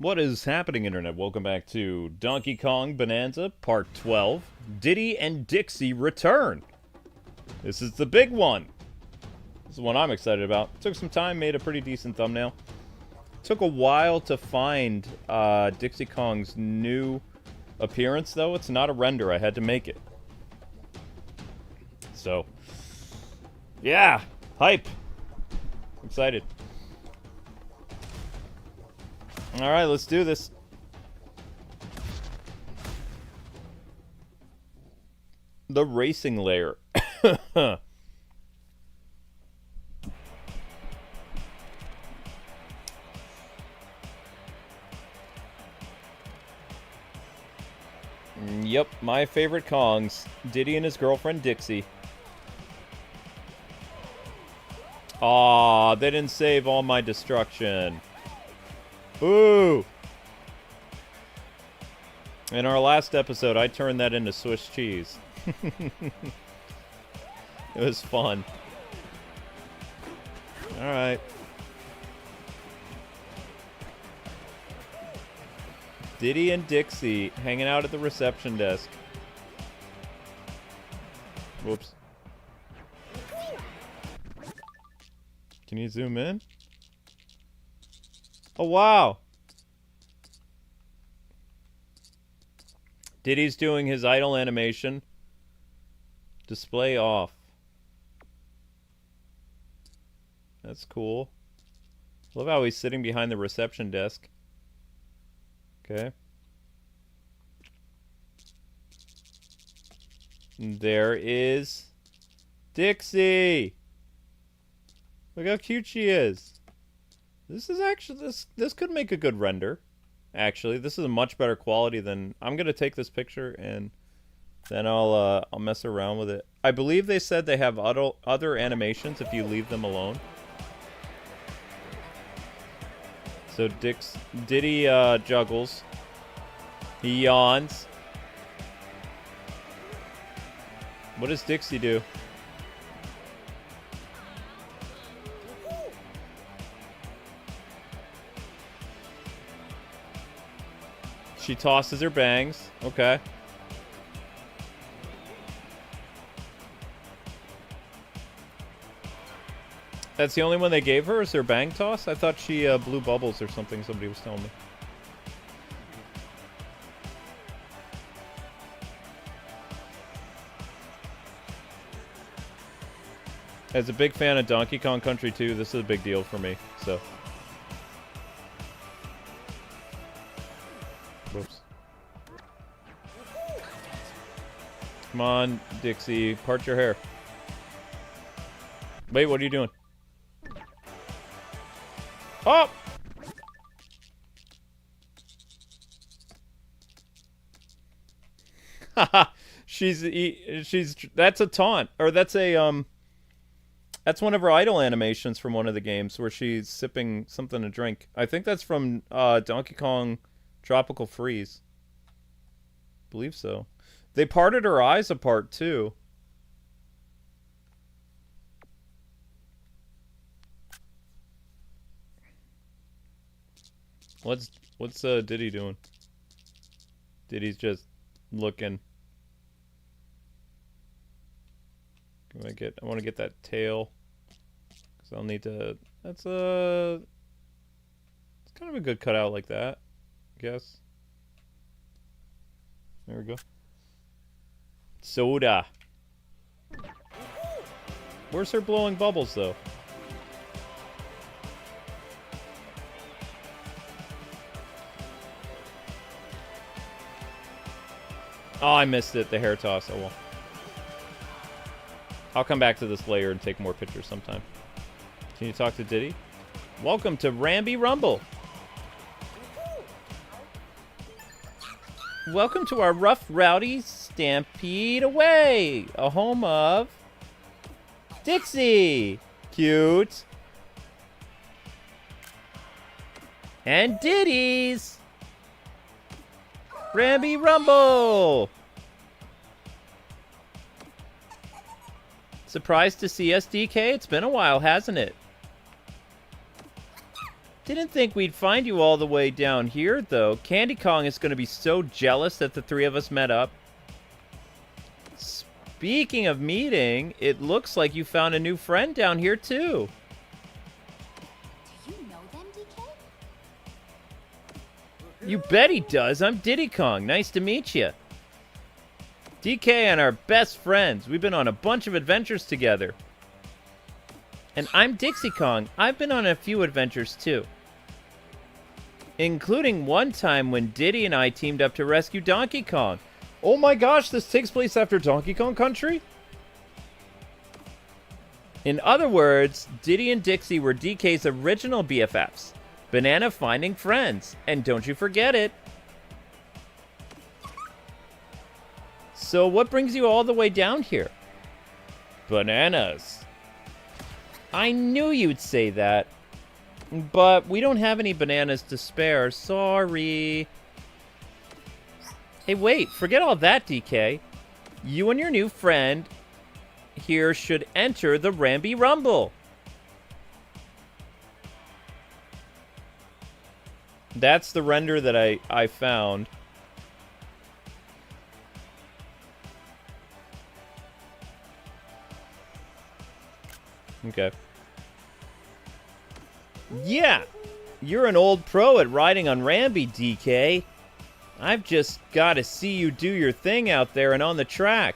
What is happening, Internet? Welcome back to Donkey Kong Bonanza, Part 12. Diddy and Dixie return. This is the big one. This is the one I'm excited about. Took some time, made a pretty decent thumbnail. Took a while to find Dixie Kong's new appearance, though. It's not a render. I had to make it. So, yeah. Hype. Excited. Alright, let's do this. The racing layer. Yep, my favorite Kongs. Diddy and his girlfriend Dixie. Aw, they didn't save all my destruction. Ooh! In our last episode, I turned that into Swiss cheese. It was fun. Alright. Diddy and Dixie hanging out at the reception desk. Whoops. Can you zoom in? Oh, wow. Diddy's doing his idle animation. Display off. That's cool. Love how he's sitting behind the reception desk. Okay. And there is Dixie. Look how cute she is. This is actually this could make a good render. Actually, this is a much better quality than I'm gonna take this picture and then I'll mess around with it. I believe they said they have other animations if you leave them alone. So Diddy juggles. He yawns. What does Dixie do? She tosses her bangs. Okay. That's the only one they gave her? Is her bang toss? I thought she blew bubbles or something, somebody was telling me. As a big fan of Donkey Kong Country 2, this is a big deal for me, so. Whoops. Come on, Dixie. Part your hair. Wait, what are you doing? Oh! Haha. she's that's a taunt. Or that's a that's one of her idle animations from one of the games where she's sipping something to drink. I think that's from Donkey Kong Tropical Freeze. Believe so. They parted her eyes apart too. What's Diddy doing? Diddy's just looking. I want to get that tail. Cause I'll need to. That's it's kind of a good cutout like that. I guess. There we go. Soda. Where's her blowing bubbles, though? Oh, I missed it. The hair toss. Oh, well. I'll come back to this layer and take more pictures sometime. Can you talk to Diddy? Welcome to Rambi Rumble. Welcome to our rough, rowdy stampede away. A home of Dixie. Cute. And Diddy's. Rambi Rumble. Surprised to see us, DK? It's been a while, hasn't it? Didn't think we'd find you all the way down here, though. Candy Kong is going to be so jealous that the three of us met up. Speaking of meeting, it looks like you found a new friend down here, too. Do you know them, DK? You bet he does. I'm Diddy Kong. Nice to meet you. DK and our best friends. We've been on a bunch of adventures together. And I'm Dixie Kong. I've been on a few adventures, too. Including one time when Diddy and I teamed up to rescue Donkey Kong. Oh my gosh, this takes place after Donkey Kong Country? In other words, Diddy and Dixie were DK's original BFFs. Banana finding friends. And don't you forget it. So what brings you all the way down here? Bananas. I knew you'd say that. But we don't have any bananas to spare. Sorry. Hey, wait. Forget all that, DK. You and your new friend here should enter the Rambi Rumble. That's the render that I found. Okay. Yeah! You're an old pro at riding on Rambi, DK. I've just got to see you do your thing out there and on the track.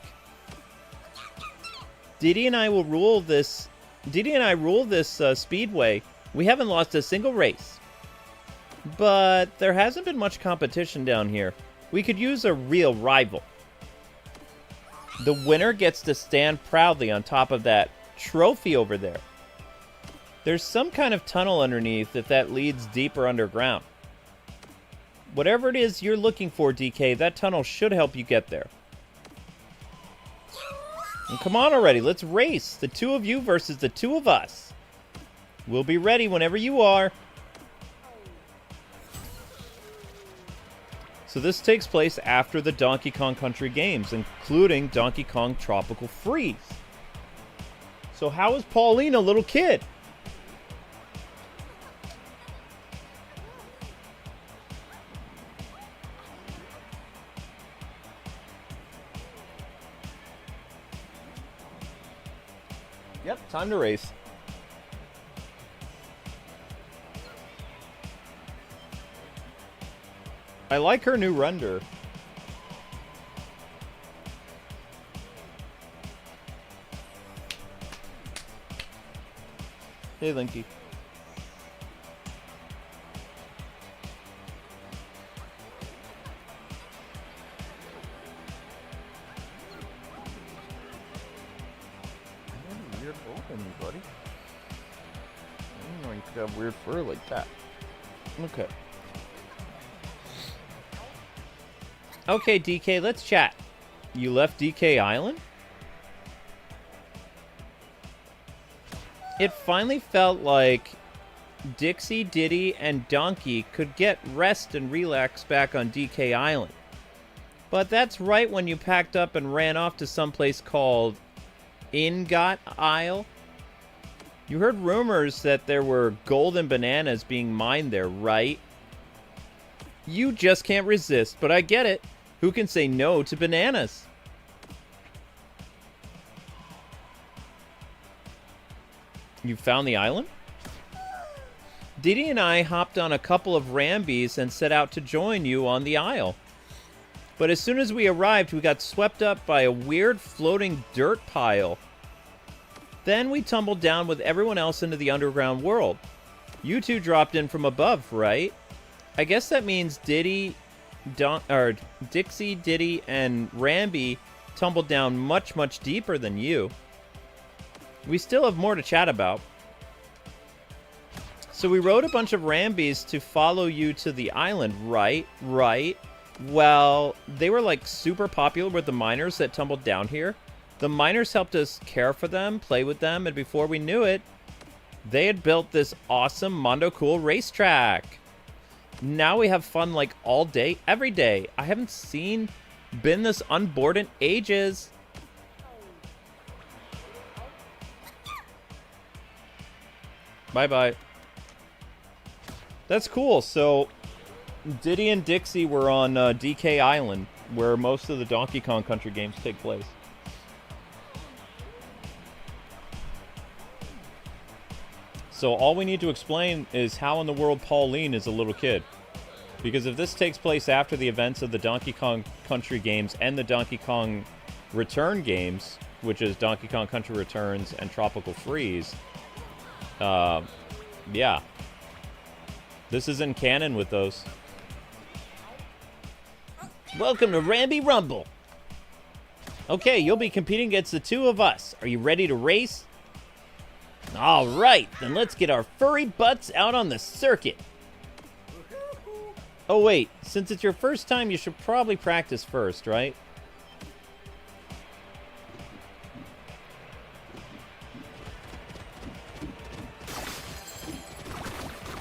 Diddy and I rule this speedway. We haven't lost a single race. But there hasn't been much competition down here. We could use a real rival. The winner gets to stand proudly on top of that trophy over there. There's some kind of tunnel underneath that leads deeper underground. Whatever it is you're looking for, DK, that tunnel should help you get there. And come on already, let's race. The two of you versus the two of us. We'll be ready whenever you are. So this takes place after the Donkey Kong Country games, including Donkey Kong Tropical Freeze. So how is Pauline a little kid? Yep, time to race. I like her new render. Hey, Linky. Weird open, buddy. I didn't know you could have weird fur like that. Okay. Okay, DK, let's chat. You left DK Island? It finally felt like Dixie, Diddy, and Donkey could get rest and relax back on DK Island. But that's right when you packed up and ran off to someplace called Ingot Isle. You heard rumors that there were golden bananas being mined there, right? You just can't resist, but I get it. Who can say no to bananas? You found the island? Diddy and I hopped on a couple of Rambis and set out to join you on the isle. But as soon as we arrived, we got swept up by a weird floating dirt pile. Then we tumbled down with everyone else into the underground world. You two dropped in from above, right? I guess that means Dixie, Diddy, and Rambi tumbled down much, much deeper than you. We still have more to chat about. So we rode a bunch of Rambis to follow you to the island, right? Right. Well, they were like super popular with the miners that tumbled down here. The miners helped us care for them, play with them, and before we knew it, they had built this awesome Mondo Cool racetrack. Now we have fun like all day, every day. I haven't been this unbored in ages. Bye-bye. That's cool. So, Diddy and Dixie were on DK Island, where most of the Donkey Kong Country games take place. So all we need to explain is how in the world Pauline is a little kid. Because if this takes place after the events of the Donkey Kong Country games and the Donkey Kong Return games, which is Donkey Kong Country Returns and Tropical Freeze, yeah. This is in canon with those. Welcome to Rambi Rumble. Okay, you'll be competing against the two of us. Are you ready to race? All right, then let's get our furry butts out on the circuit. Oh, wait. Since it's your first time, you should probably practice first, right?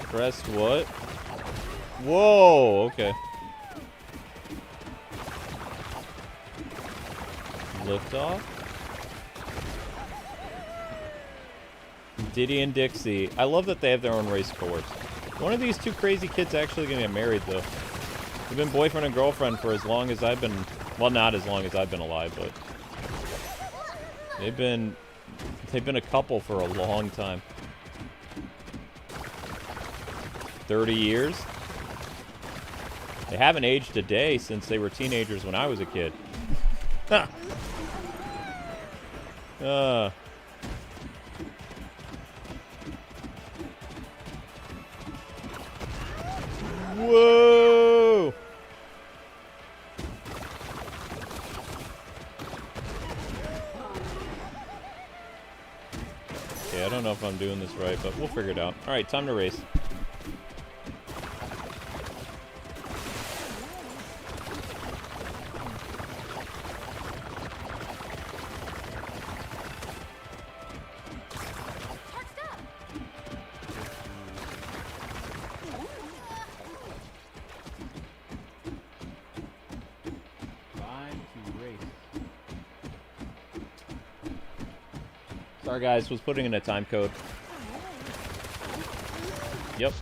Press what? Whoa, okay. Lift off. Diddy and Dixie. I love that they have their own race course. One of these two crazy kids actually gonna get married, though. They've been boyfriend and girlfriend for as long as I've been... Well, not as long as I've been alive, but... They've been a couple for a long time. 30 years? They haven't aged a day since they were teenagers when I was a kid. Huh. Whoa! Okay, I don't know if I'm doing this right, but we'll figure it out. Alright, time to race. Sorry guys, was putting in a time code. Yep.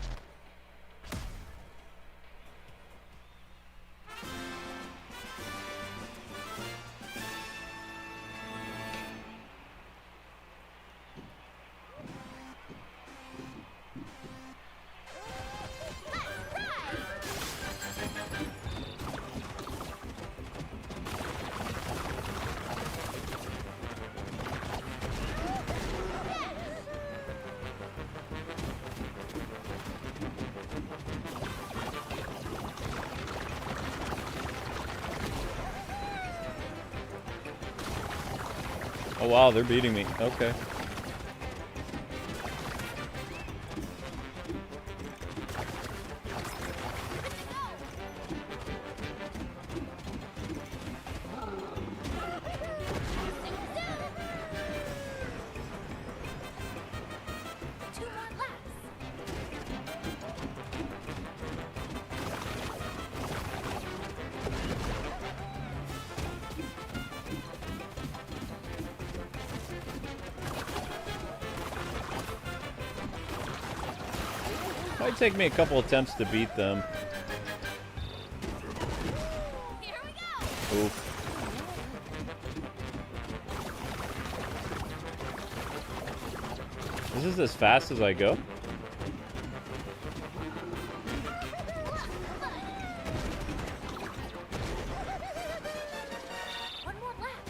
Oh wow, they're beating me. Okay. Might take me a couple attempts to beat them. Here we go. Oof. This is as fast as I go. One more lap.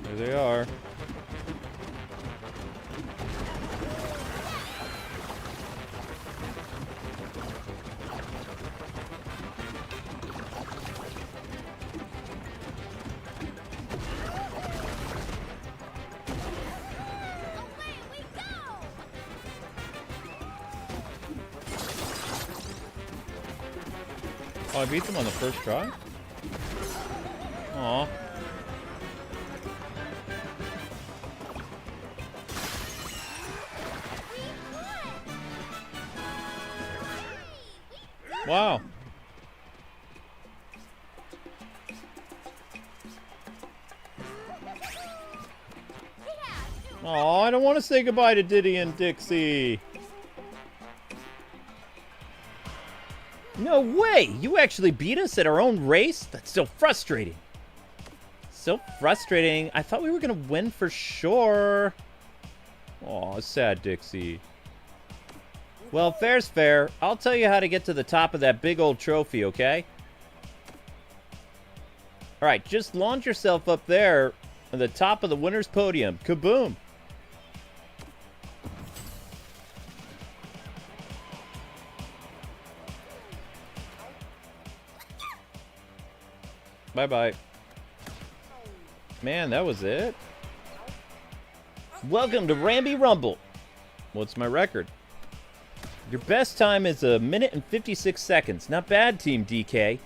There they are. Oh, I beat them on the first try? Aw. Wow. Aw, I don't want to say goodbye to Diddy and Dixie. No way! You actually beat us at our own race? That's so frustrating. So frustrating. I thought we were gonna win for sure. Aw, sad Dixie. Well, fair's fair. I'll tell you how to get to the top of that big old trophy, okay? Alright, just launch yourself up there at the top of the winner's podium. Kaboom! Bye-bye. Man, that was it? Welcome to Rambi Rumble. What's my record? Your best time is 1 minute and 56 seconds. Not bad, Team DK.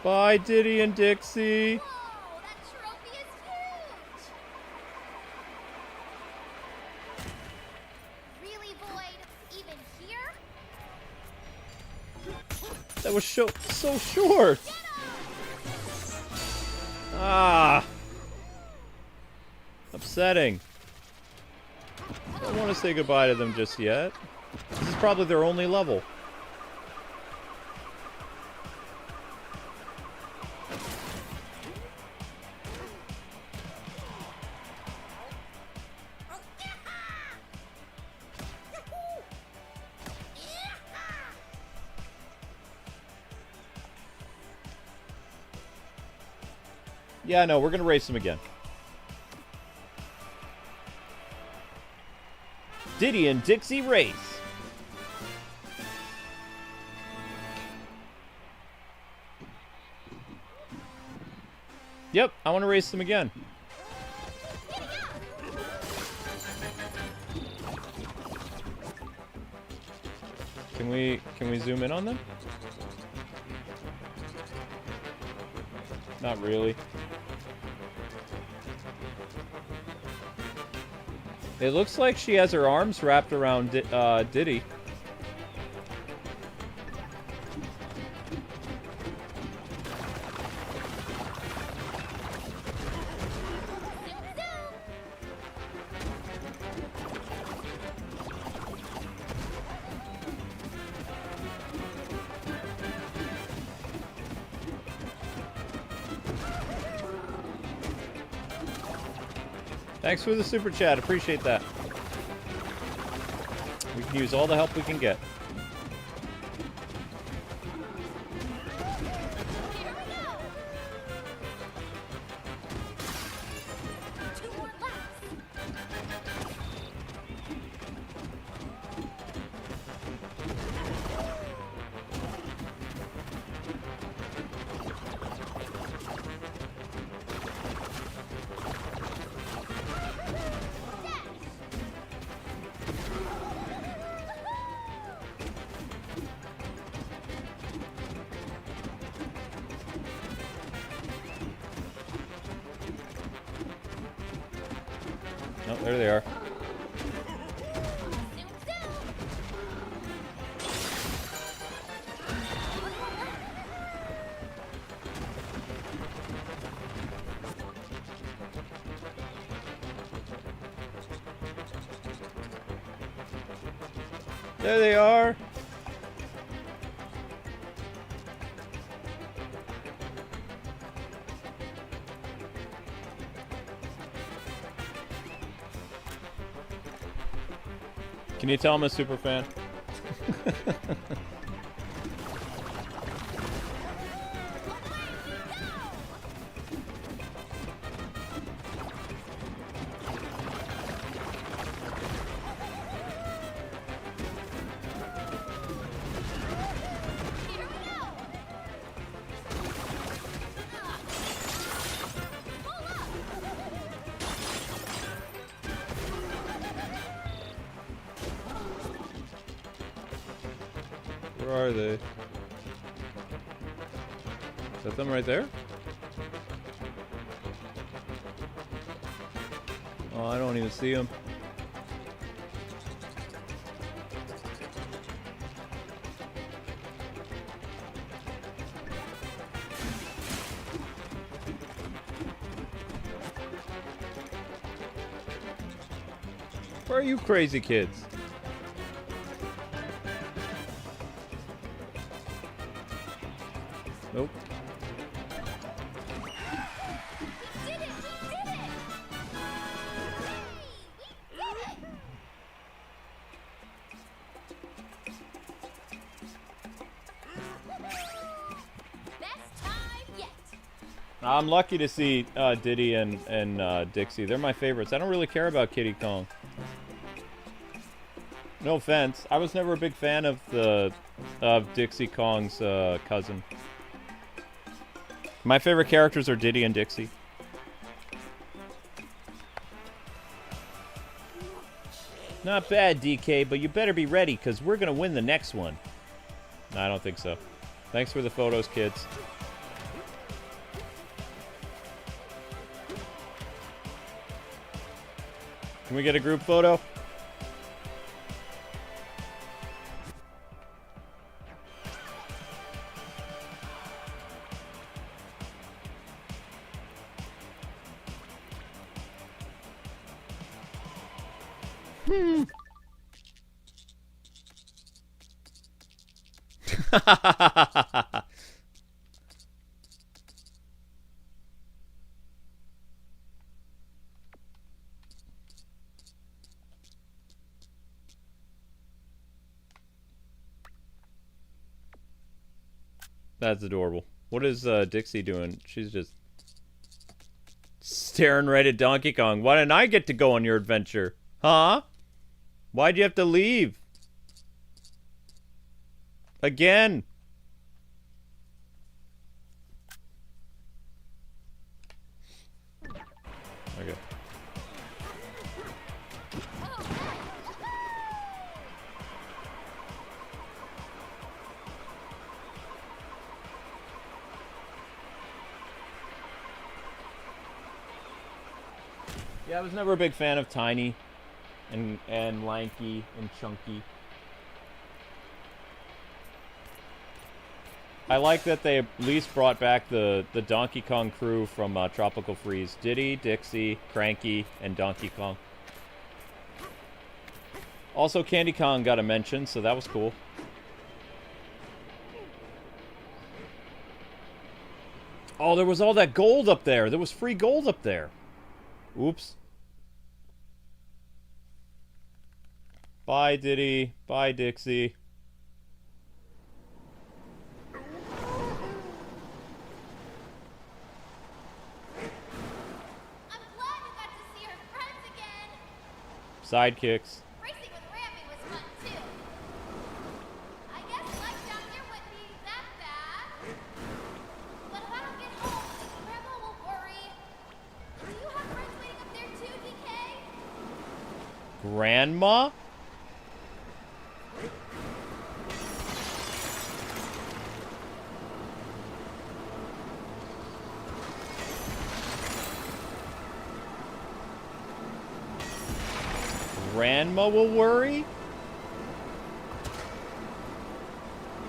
Bye, Diddy and Dixie. Whoa, that trophy is huge! Really, Void? Even here? That was so short. Ah. Upsetting. I don't want to say goodbye to them just yet. This is probably their only level. Yeah, no, we're gonna race them again. Diddy and Dixie race. Yep, I want to race them again. Can we zoom in on them? Not really. It looks like she has her arms wrapped around Diddy. Thanks for the super chat. Appreciate that. We can use all the help we can get. Oh, there they are. There they are. Can you tell I'm a super fan? Where are they? Is that them right there? Oh, I don't even see them. Where are you crazy kids? Nope. We did it! We did it! Yay! We did it! Best time yet! I'm lucky to see Diddy and Dixie. They're my favorites. I don't really care about Kiddy Kong. No offense. I was never a big fan of Dixie Kong's cousin. My favorite characters are Diddy and Dixie. Not bad, DK, but you better be ready, because we're going to win the next one. No, I don't think so. Thanks for the photos, kids. Can we get a group photo? That's adorable. What is Dixie doing? She's just staring right at Donkey Kong. Why didn't I get to go on your adventure? Huh? Why'd you have to leave? Again. Okay. Yeah, I was never a big fan of Tiny and Lanky and Chunky. I like that they at least brought back the Donkey Kong crew from Tropical Freeze. Diddy, Dixie, Cranky, and Donkey Kong. Also, Candy Kong got a mention, so that was cool. Oh, there was all that gold up there. There was free gold up there. Oops. Bye, Diddy. Bye, Dixie. I'm glad you got to see her friends again! Sidekicks. Racing with Rambi was fun too. I guess life down here wouldn't be that bad. But if I don't get home, Grandma will worry. Do you have friends waiting up there too, DK? Grandma? Grandma will worry?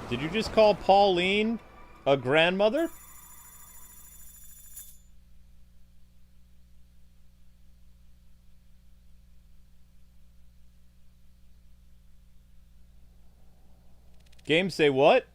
Did you just call Pauline a grandmother? Games say what?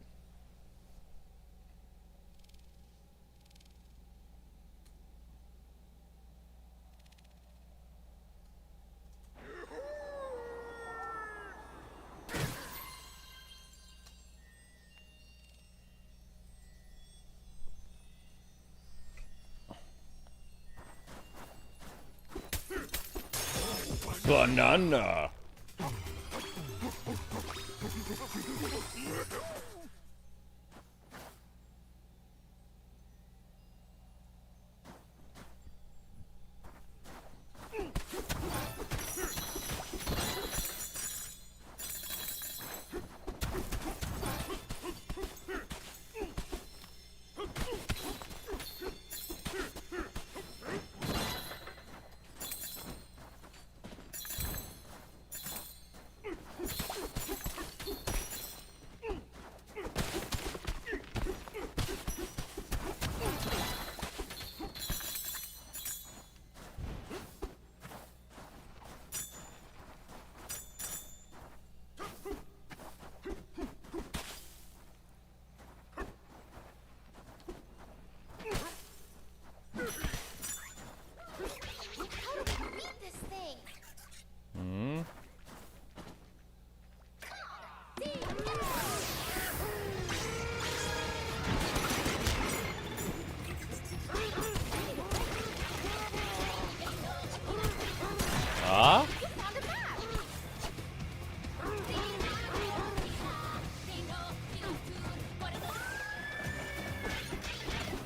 Banana.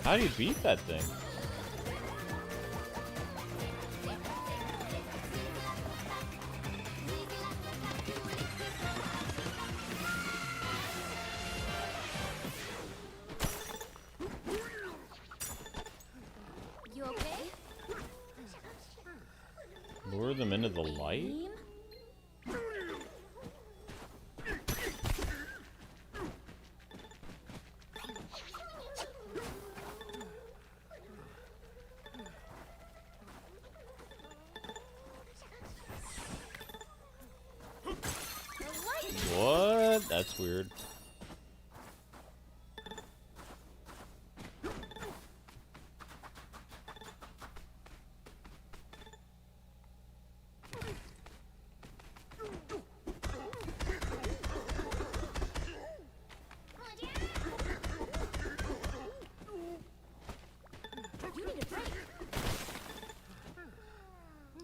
How do you beat that thing? You okay? Lure them into the light? What? That's weird.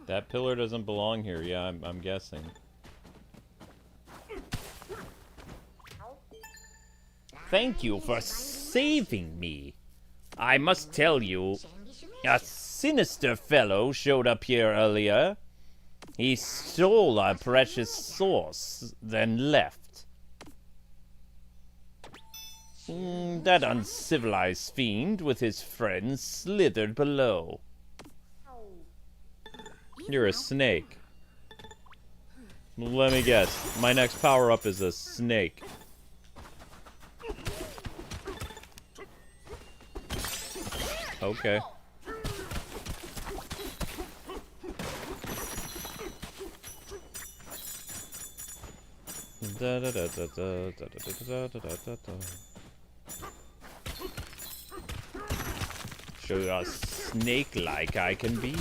That pillar doesn't belong here. Yeah, I'm guessing. Thank you for saving me. I must tell you, a sinister fellow showed up here earlier. He stole our precious source, then left. That uncivilized fiend with his friends slithered below. You're a snake. Let me guess. My next power-up is a snake. Okay. Da da da da da da da da da da da. Show you how snake-like I can be.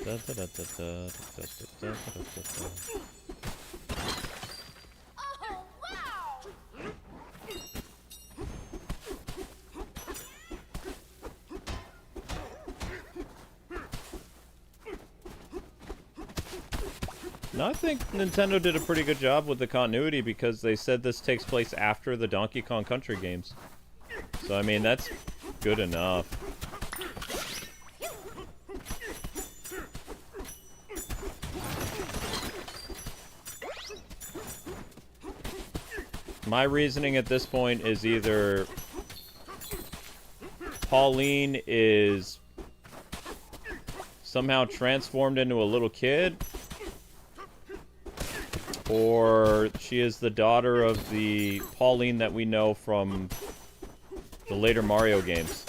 Da, da, da, da, da, da, da, da, da, da. Oh, wow! No, I think Nintendo did a pretty good job with the continuity because they said this takes place after the Donkey Kong Country games. So, I mean, that's good enough. My reasoning at this point is either Pauline is somehow transformed into a little kid, or she is the daughter of the Pauline that we know from the later Mario games.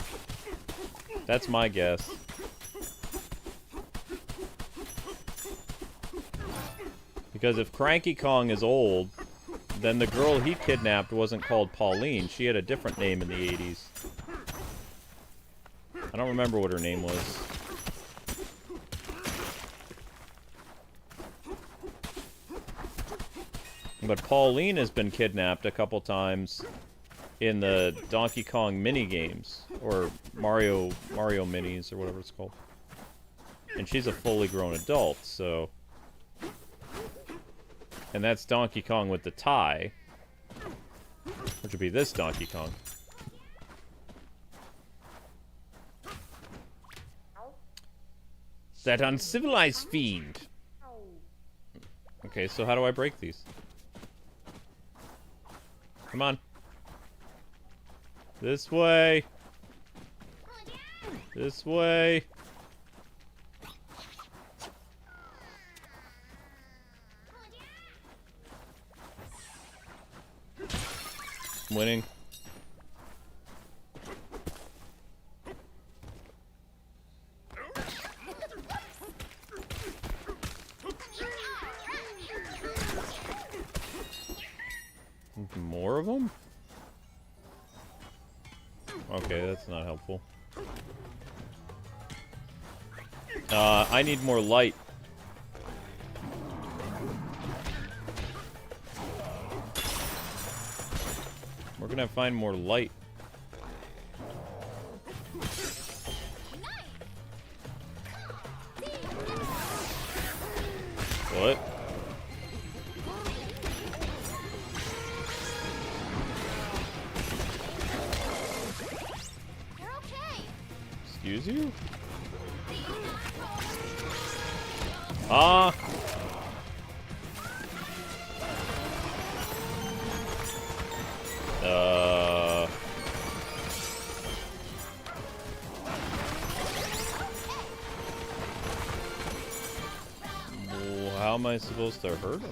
That's my guess. Because if Cranky Kong is old, then the girl he kidnapped wasn't called Pauline. She had a different name in the 80s. I don't remember what her name was. But Pauline has been kidnapped a couple times in the Donkey Kong mini games, or Mario minis, or whatever it's called. And she's a fully grown adult, so... And that's Donkey Kong with the tie, which would be this Donkey Kong. That uncivilized fiend. Okay, so how do I break these? Come on. This way. This way. I'm winning. More of them? Okay, that's not helpful. I need more light. Where can I find more light? What? You're okay. Excuse you? Ah! Well, how am I supposed to hurt him?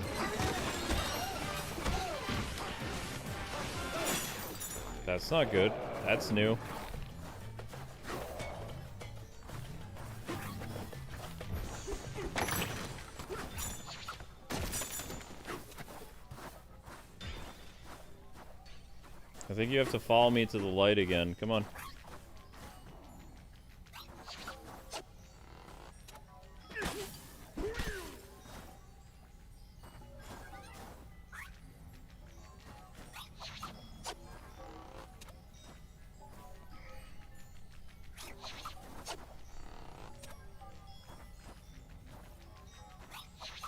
That's not good. That's new. I think you have to follow me to the light again. Come on.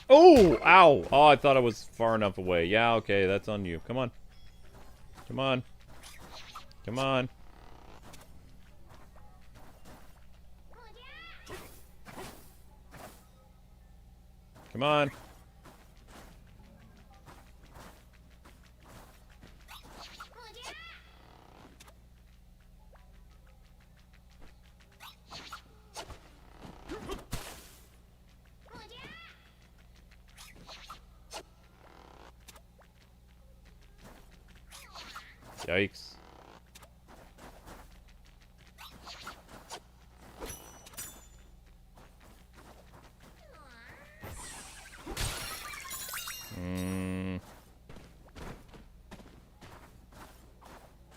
Oh! Ow! Oh, I thought I was far enough away. Yeah, okay, that's on you. Come on. Come on. Come on. Come on. Yikes.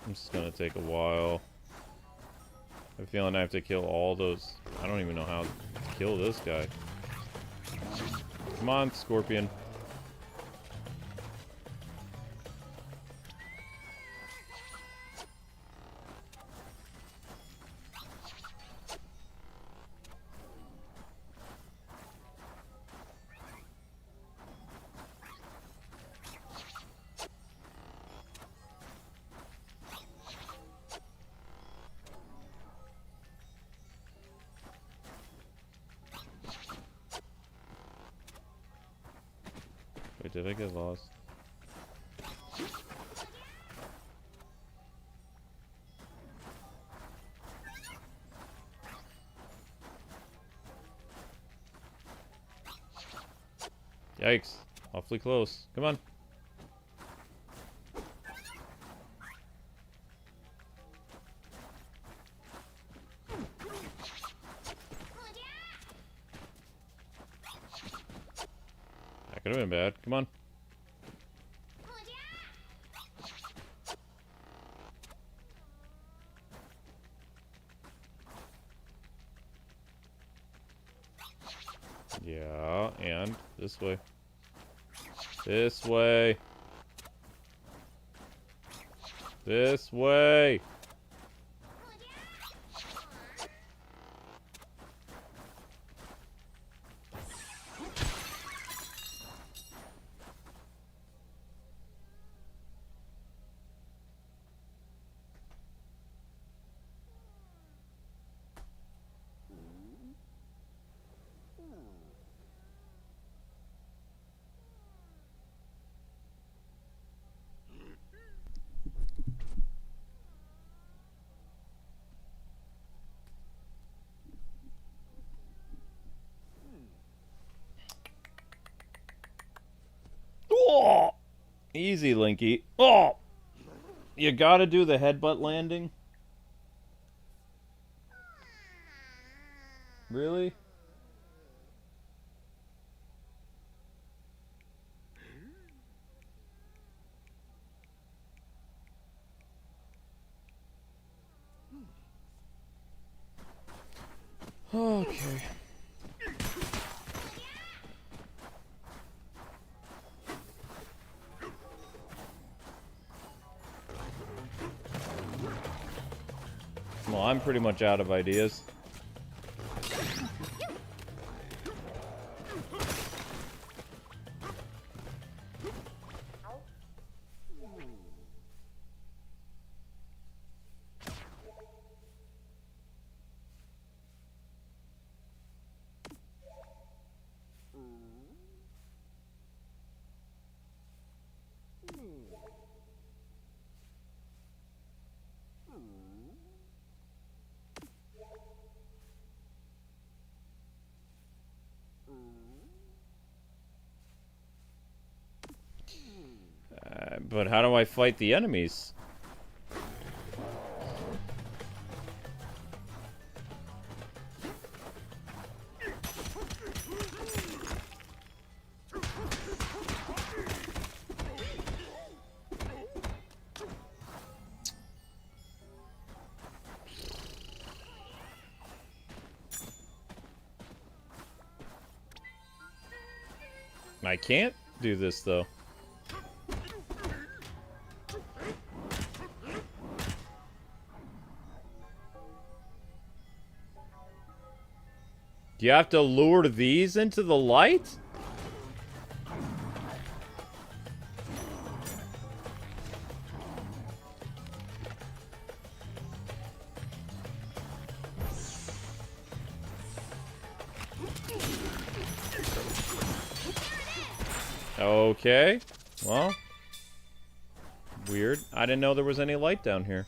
This is gonna take a while. I have a feeling I have to kill all those. I don't even know how to kill this guy. Come on, Scorpion. Wait, did I get lost? Yikes. Awfully close. Come on. That could have been bad. Come on. Yeah, and this way. This way. This way. Oh! Easy, Linky. Oh! You gotta do the headbutt landing? Really? Okay. Well, I'm pretty much out of ideas. But how do I fight the enemies? I can't do this, though. Do you have to lure these into the light? Okay. Well. Weird. I didn't know there was any light down here.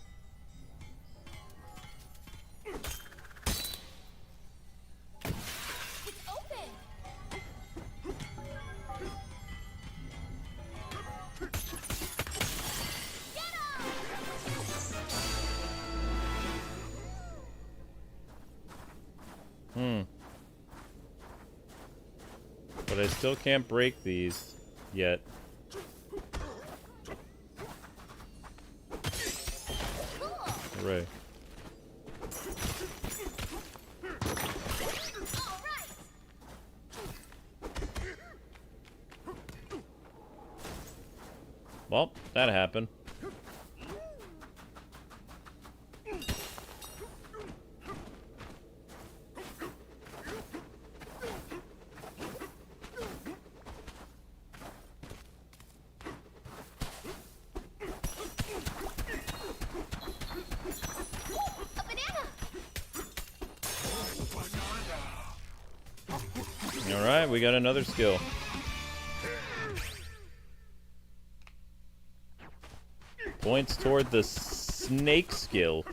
But I still can't break these yet. Hooray. Well, that happened. Alright, we got another skill. Points toward the snake skill.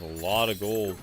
A lot of gold.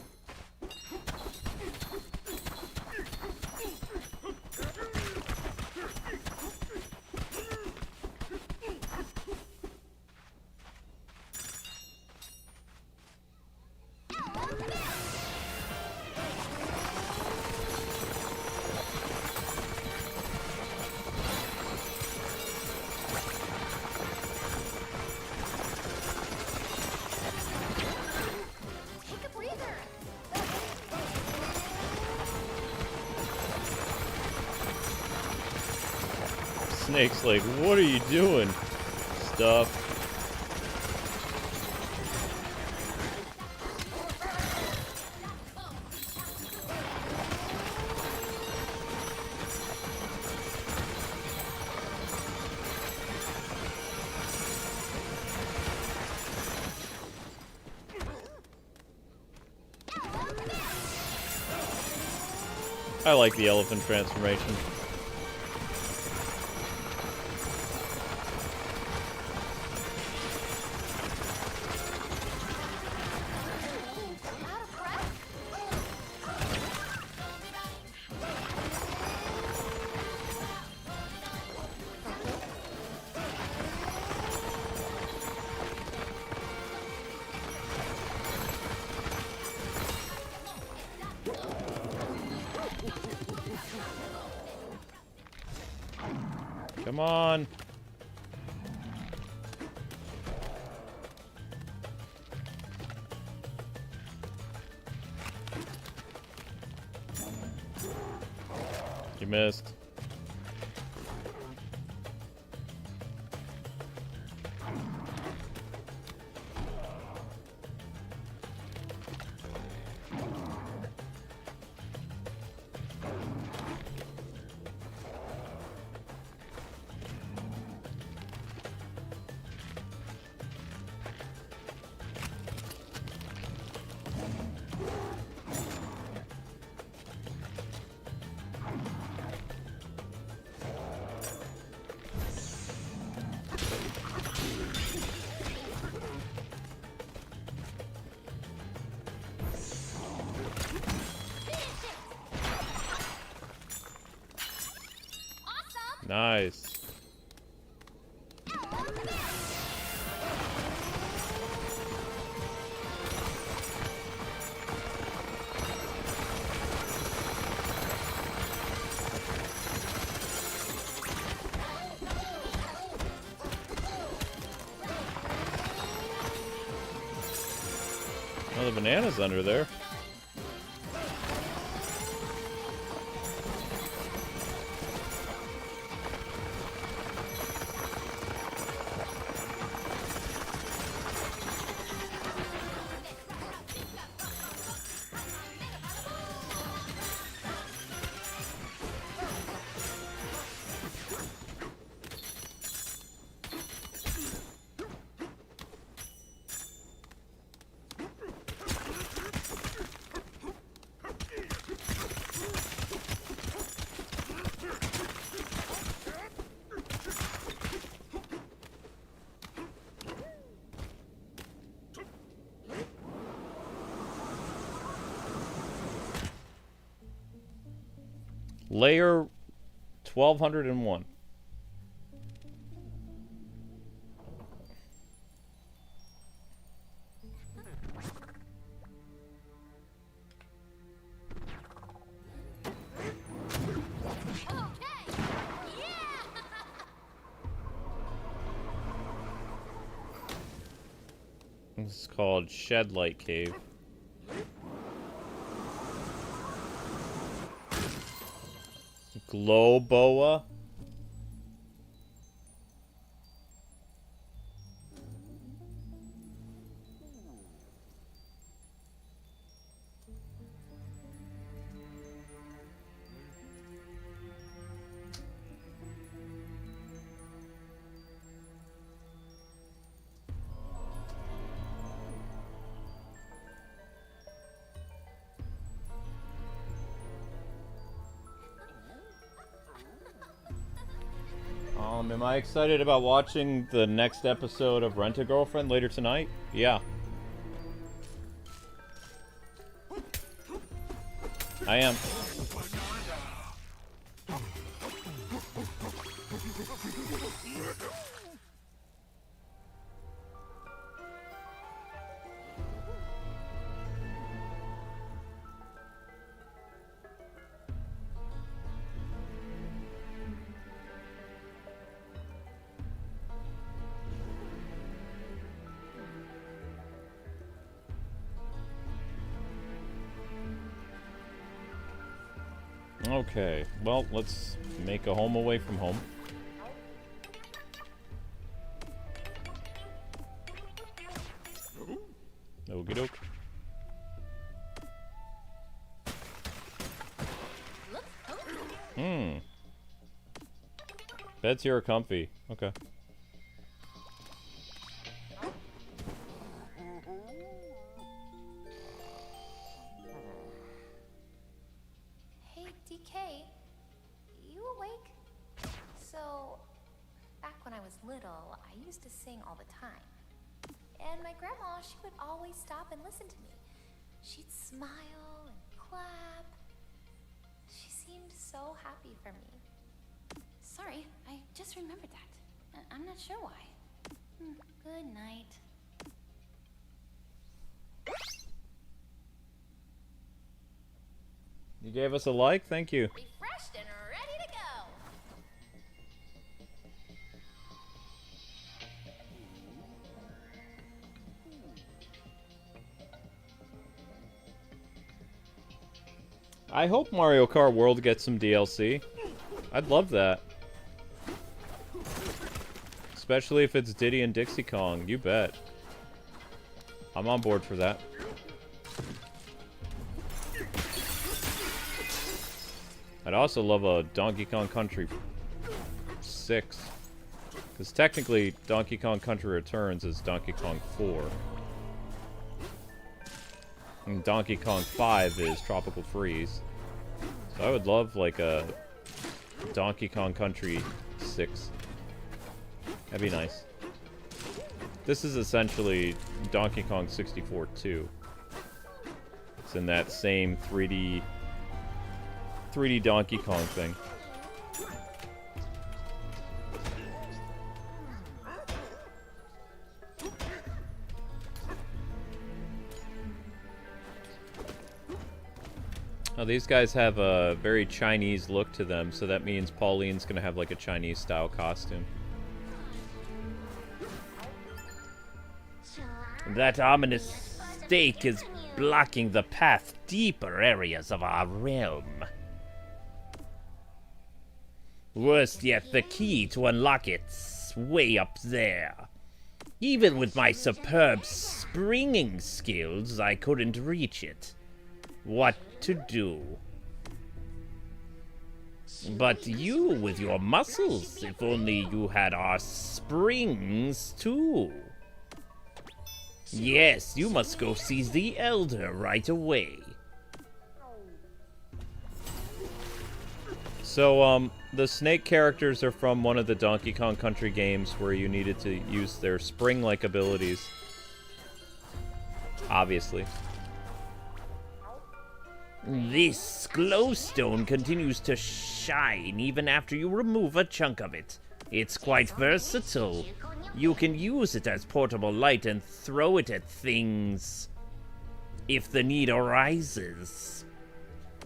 Snake's like, what are you doing? Stuff. I like the elephant transformation. Come on. You missed. Nice. Oh, the banana's under there. Layer 1201. This is called Shedlight Cave. Glow boa. Am I excited about watching the next episode of Rent-A-Girlfriend later tonight? Yeah. I am. Okay, well, let's make a home away from home. Okie doke. Beds here are comfy. Okay. Hey, DK, you awake? So, back when I was little, I used to sing all the time. And my grandma, she would always stop and listen to me. She'd smile and clap. She seemed so happy for me. Sorry, I just remembered that. I'm not sure why. Good night. You gave us a like? Thank you. Refreshed and ready to I hope Mario Kart World gets some DLC. I'd love that. Especially if it's Diddy and Dixie Kong. You bet. I'm on board for that. I'd also love a Donkey Kong Country 6. Because technically, Donkey Kong Country Returns is Donkey Kong 4. And Donkey Kong 5 is Tropical Freeze. So I would love, like, a Donkey Kong Country 6. That'd be nice. This is essentially Donkey Kong 64 2. It's in that same 3D Donkey Kong thing. Oh, these guys have a very Chinese look to them, so that means Pauline's gonna have like a Chinese style costume. That ominous stake is blocking the path deeper areas of our realm. Worst yet, the key to unlock it's way up there. Even with my superb springing skills, I couldn't reach it. What to do? But you, with your muscles, if only you had our springs too. Yes, you must go seize the Elder right away. So, the snake characters are from one of the Donkey Kong Country games where you needed to use their spring-like abilities. Obviously. This glowstone continues to shine even after you remove a chunk of it. It's quite versatile. You can use it as portable light and throw it at things if the need arises.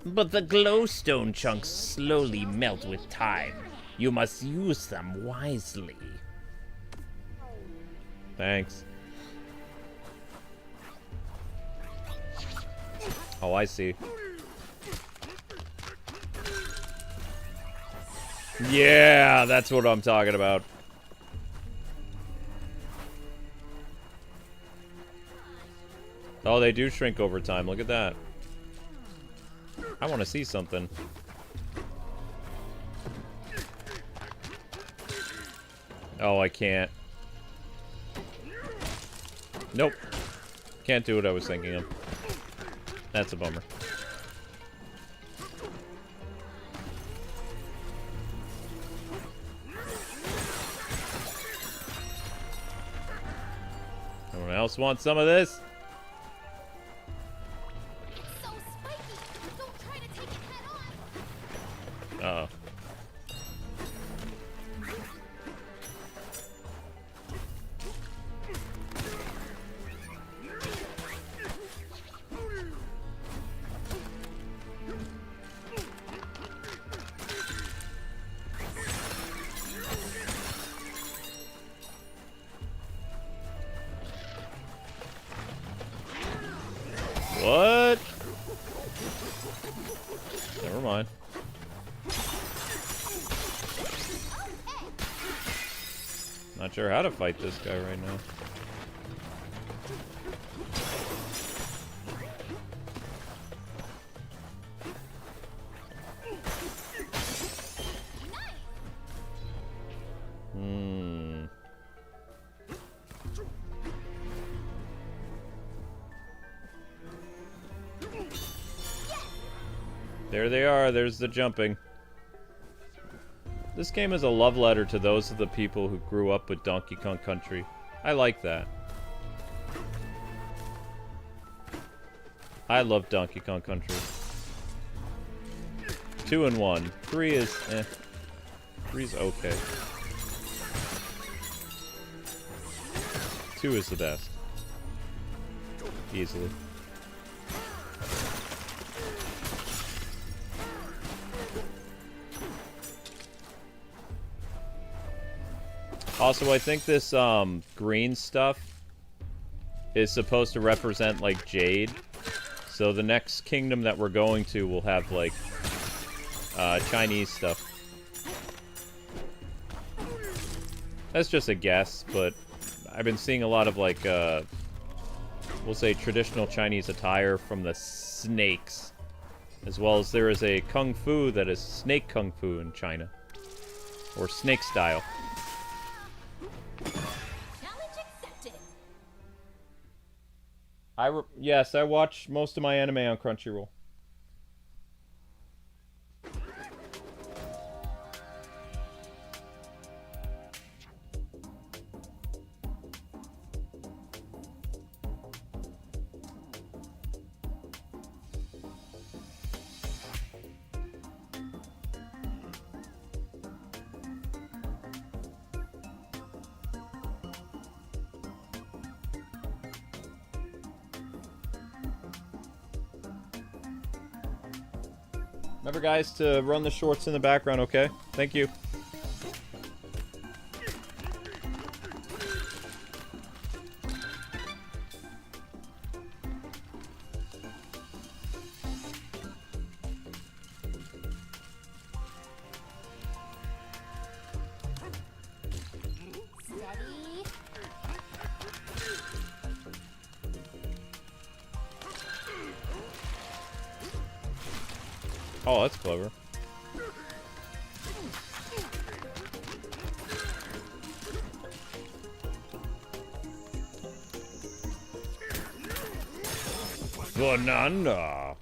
But the glowstone chunks slowly melt with time. You must use them wisely. Thanks. Oh, I see. Yeah, that's what I'm talking about. Oh, they do shrink over time. Look at that. I want to see something. Oh, I can't. Nope. Can't do what I was thinking of. That's a bummer. Anyone else want some of this? It's so spiky. Don't try to take it head on. Uh-oh. What? Never mind. Not sure how to fight this guy right now. There they are, there's the jumping. This game is a love letter to those of the people who grew up with Donkey Kong Country. I like that. I love Donkey Kong Country. 2 and 1. 3 is eh. 3's okay. 2 is the best. Easily. Also, I think this green stuff is supposed to represent like jade. So the next kingdom that we're going to will have, like, Chinese stuff. That's just a guess, but I've been seeing a lot of, like, we'll say traditional Chinese attire from the snakes. As well as there is a kung fu that is snake kung fu in China. Or snake style. Challenge accepted. Yes, I watch most of my anime on Crunchyroll. Remember, guys, to run the shorts in the background, okay? Thank you. Steady. Oh, that's clever. Banana.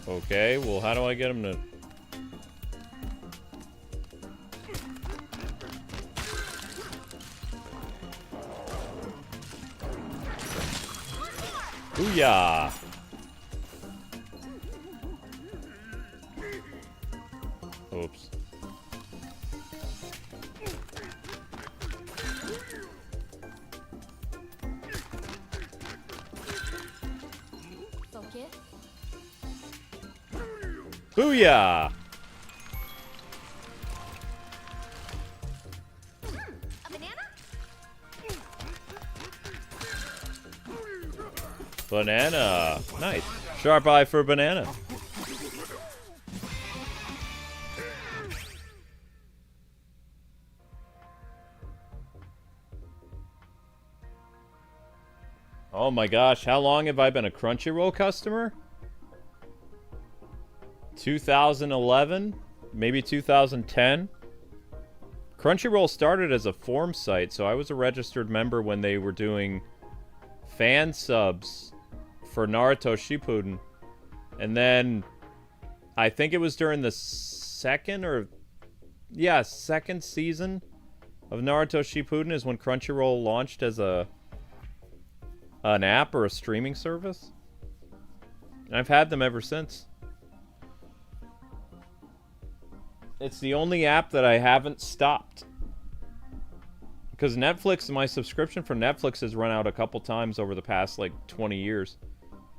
Okay, well, how do I get him to... Booyah! Oops. Focus. Booyah! A banana? Banana. Nice. Sharp eye for banana. Oh my gosh, how long have I been a Crunchyroll customer? 2011? Maybe 2010? Crunchyroll started as a forum site, so I was a registered member when they were doing fan subs for Naruto Shippuden. And then I think it was during the second season of Naruto Shippuden is when Crunchyroll launched as an app or a streaming service. And I've had them ever since. It's the only app that I haven't stopped. Because Netflix, my subscription for Netflix has run out a couple times over the past, like, 20 years.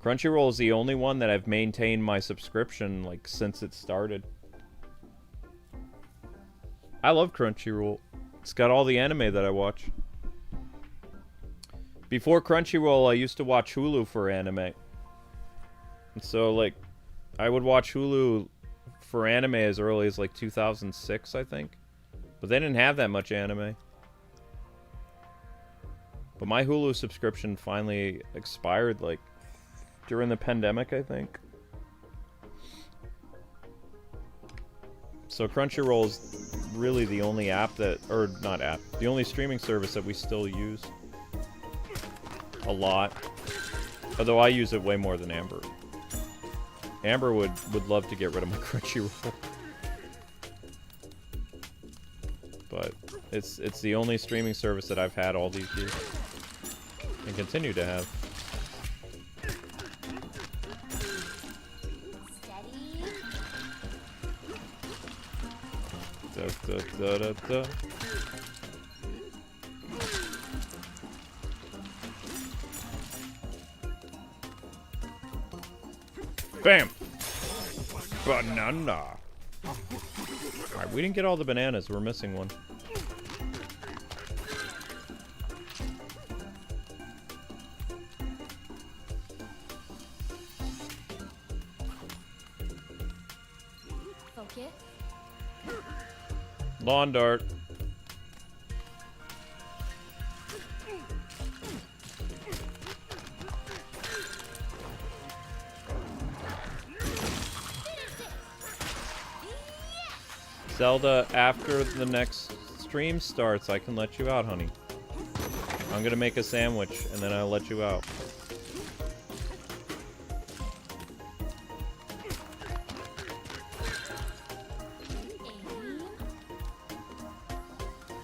Crunchyroll is the only one that I've maintained my subscription, like, since it started. I love Crunchyroll. It's got all the anime that I watch. Before Crunchyroll, I used to watch Hulu for anime. And so, like, I would watch Hulu for anime as early as, like, 2006, I think. But they didn't have that much anime. But my Hulu subscription finally expired, like, during the pandemic, I think. So Crunchyroll is really the only app that, or not app, the only streaming service that we still use. A lot. Although I use it way more than Amber. Amber would love to get rid of my Crunchyroll. But it's the only streaming service that I've had all these years. And continue to have. Steady. Da, da, da, da, da. Bam! Banana. Alright, we didn't get all the bananas. We're missing one. Focus. Lawn dart. Zelda, after the next stream starts, I can let you out, honey. I'm gonna make a sandwich, and then I'll let you out.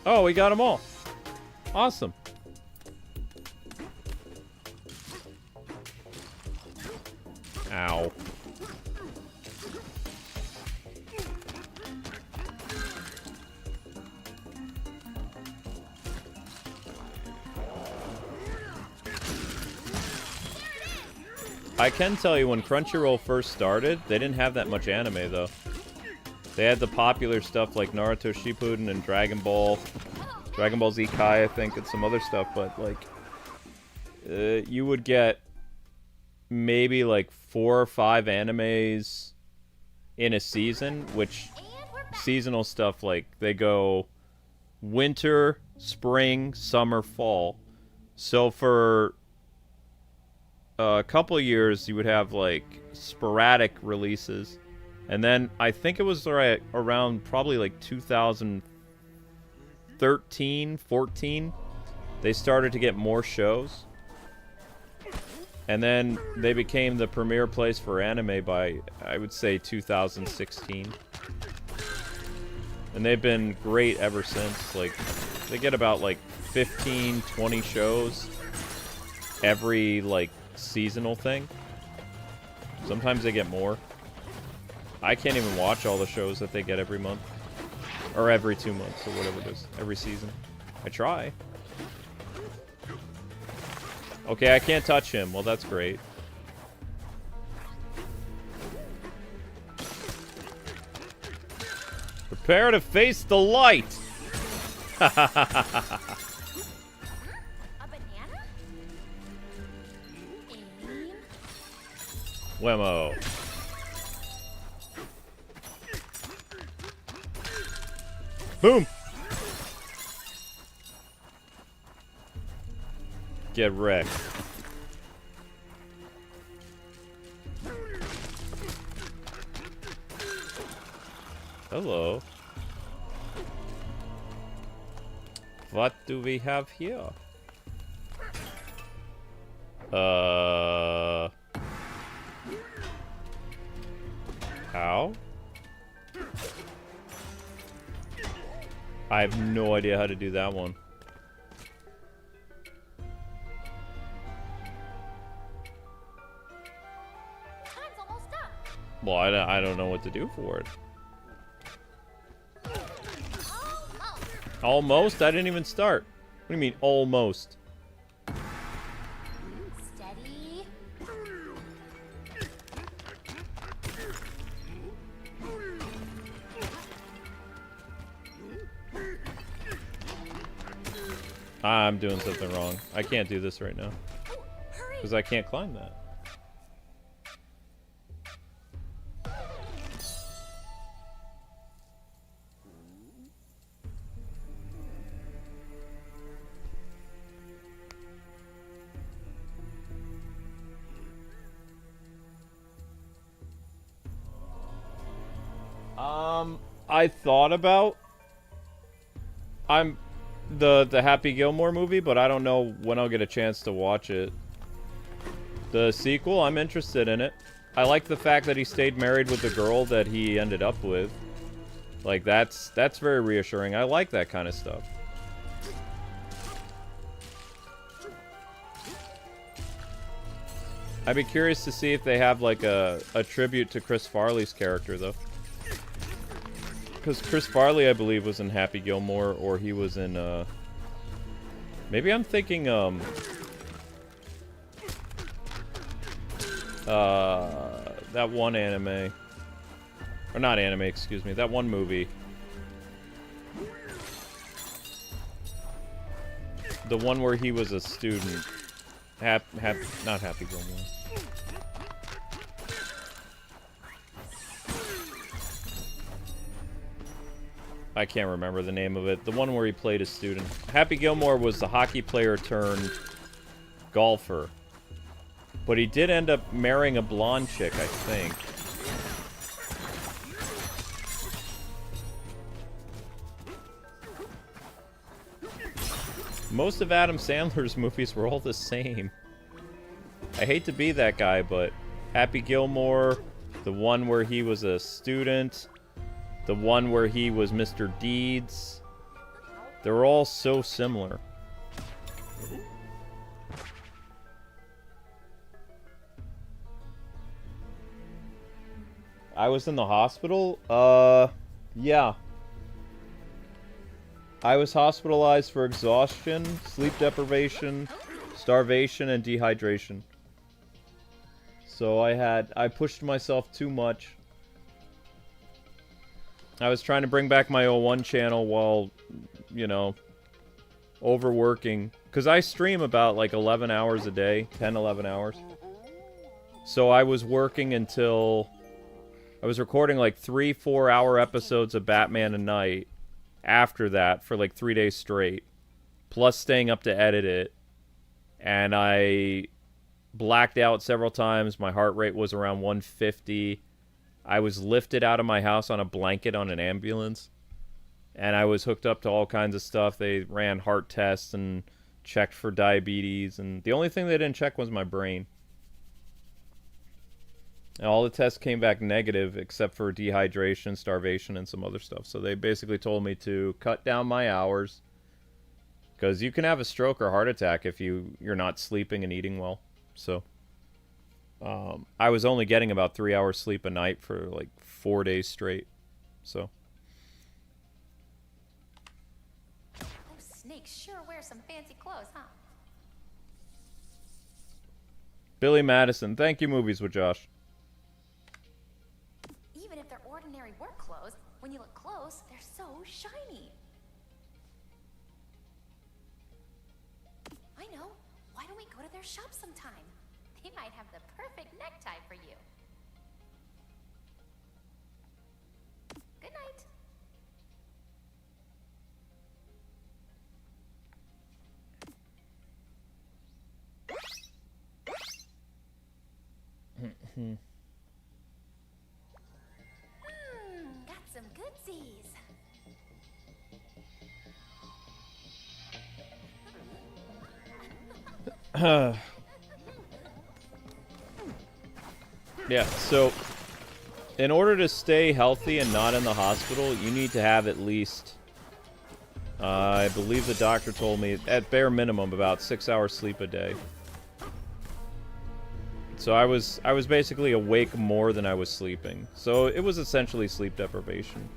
Oh, we got them all. Awesome. Ow. I can tell you, when Crunchyroll first started, they didn't have that much anime, though. They had the popular stuff like Naruto Shippuden and Dragon Ball Z Kai, I think, and some other stuff, but, like, you would get maybe, like, 4 or 5 animes in a season, which seasonal stuff, like, they go winter, spring, summer, fall. So for a couple of years, you would have, like, sporadic releases. And then I think it was right around probably like 2013, 14, they started to get more shows. And then they became the premier place for anime by, I would say, 2016. And they've been great ever since. Like, they get about like 15, 20 shows every, like, seasonal thing. Sometimes they get more. I can't even watch all the shows that they get every month. Or every 2 months, or whatever it is. Every season. I try. Okay, I can't touch him. Well, that's great. Prepare to face the light! A banana? Aim. Whammo. Boom! Get wrecked. Hello. What do we have here? How? I have no idea how to do that one. Time's almost up. Well, I don't know what to do for it. Almost. Almost? I didn't even start. What do you mean, almost? Steady. I'm doing something wrong. I can't do this right now. Hurry. Because I can't climb that. I thought about the Happy Gilmore movie, but I don't know when I'll get a chance to watch it. The sequel, I'm interested in it. I like the fact that he stayed married with the girl that he ended up with. Like, that's very reassuring. I like that kind of stuff. I'd be curious to see if they have, like, a tribute to Chris Farley's character, though. Because Chris Farley, I believe, was in Happy Gilmore, or he was in, maybe I'm thinking, that one anime. Or not anime, excuse me. That one movie. The one where he was a student. Not Happy Gilmore. I can't remember the name of it. The one where he played a student. Happy Gilmore was the hockey player turned golfer. But he did end up marrying a blonde chick, I think. Most of Adam Sandler's movies were all the same. I hate to be that guy, but Happy Gilmore, the one where he was a student, the one where he was Mr. Deeds, they're all so similar. I was in the hospital? Yeah. I was hospitalized for exhaustion, sleep deprivation, starvation, and dehydration. So I pushed myself too much. I was trying to bring back my O1 channel while, you know, overworking. Because I stream about like 11 hours a day, 10, 11 hours. So I was working until... I was recording like 3-4 hour episodes of Batman a night after that for like 3 days straight. Plus staying up to edit it. And I blacked out several times. My heart rate was around 150. I was lifted out of my house on a blanket on an ambulance. And I was hooked up to all kinds of stuff. They ran heart tests and checked for diabetes. And the only thing they didn't check was my brain. And all the tests came back negative except for dehydration, starvation, and some other stuff. So they basically told me to cut down my hours. Because you can have a stroke or heart attack if you're not sleeping and eating well. So I was only getting about 3 hours sleep a night for like 4 days straight. So. Those snakes sure wear some fancy clothes, huh? Billy Madison, thank you, Movies with Josh. Even if they're ordinary work clothes, when you look close, they're so shiny. I know. Why don't we go to their shop sometime? They might have the perfect necktie for you. Good night. Got some goodsies. Yeah, so in order to stay healthy and not in the hospital, you need to have at least, I believe the doctor told me, at bare minimum, about 6 hours sleep a day. So I was basically awake more than I was sleeping. So it was essentially sleep deprivation.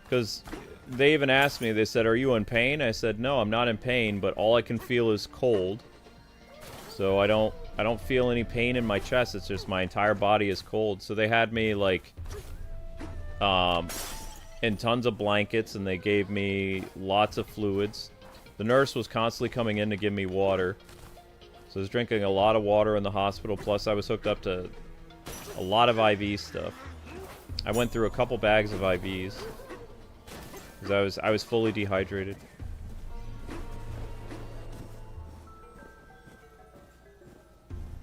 Because they even asked me, they said, "Are you in pain?" I said, "No, I'm not in pain, but all I can feel is cold." So I don't feel any pain in my chest, it's just my entire body is cold. So they had me like in tons of blankets and they gave me lots of fluids. The nurse was constantly coming in to give me water. So I was drinking a lot of water in the hospital, plus I was hooked up to a lot of IV stuff. I went through a couple bags of IVs. Because I was fully dehydrated.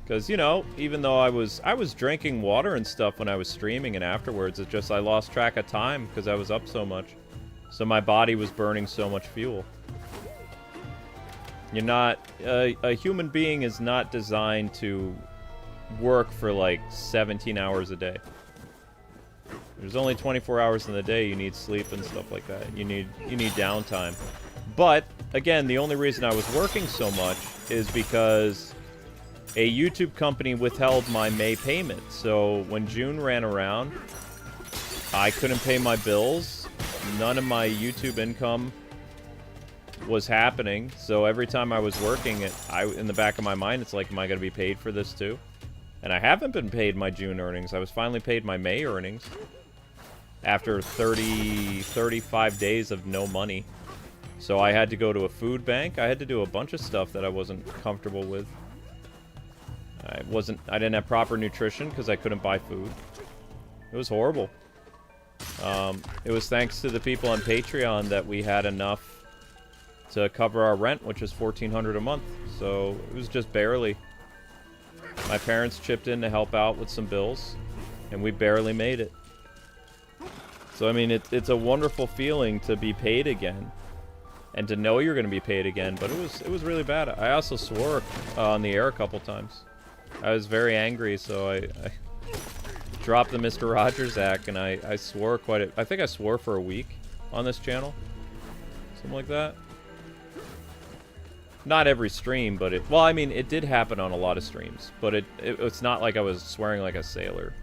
Because, you know, even though I was drinking water and stuff when I was streaming and afterwards, it's just I lost track of time because I was up so much. So my body was burning so much fuel. You're not... a human being is not designed to work for like 17 hours a day. There's only 24 hours in the day. You need sleep and stuff like that. You need downtime. But, again, the only reason I was working so much is because a YouTube company withheld my May payment. So when June ran around, I couldn't pay my bills. None of my YouTube income was happening. So every time I was working, in the back of my mind, it's like, am I going to be paid for this too? And I haven't been paid my June earnings. I was finally paid my May earnings. After 35 days of no money. So I had to go to a food bank. I had to do a bunch of stuff that I wasn't comfortable with. I didn't have proper nutrition because I couldn't buy food. It was horrible. It was thanks to the people on Patreon that we had enough to cover our rent, which is $1,400 a month. So it was just barely. My parents chipped in to help out with some bills, and we barely made it. So, I mean, it's a wonderful feeling to be paid again. And to know you're going to be paid again, but it was really bad. I also swore on the air a couple times. I was very angry, so I dropped the Mr. Rogers act, and I swore I think I swore for a week on this channel. Something like that. Not every stream, but well, I mean, it did happen on a lot of streams, but it's not like I was swearing like a sailor.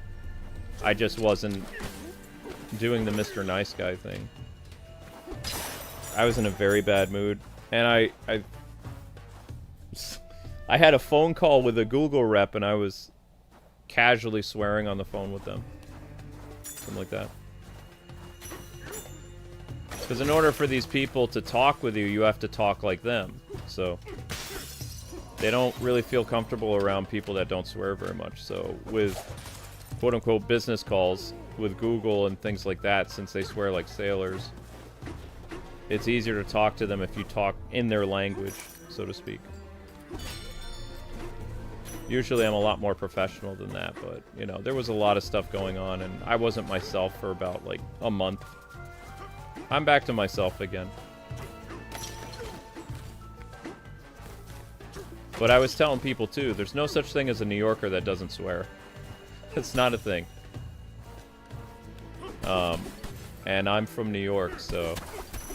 I just wasn't doing the Mr. Nice Guy thing. I was in a very bad mood, and I had a phone call with a Google rep, and I was casually swearing on the phone with them. Something like that. Because in order for these people to talk with you, you have to talk like them. So they don't really feel comfortable around people that don't swear very much. So with quote-unquote business calls with Google and things like that, since they swear like sailors, it's easier to talk to them if you talk in their language, so to speak. Usually I'm a lot more professional than that, but, you know, there was a lot of stuff going on, and I wasn't myself for about, like, a month. I'm back to myself again. But I was telling people, too, there's no such thing as a New Yorker that doesn't swear. It's not a thing. And I'm from New York, so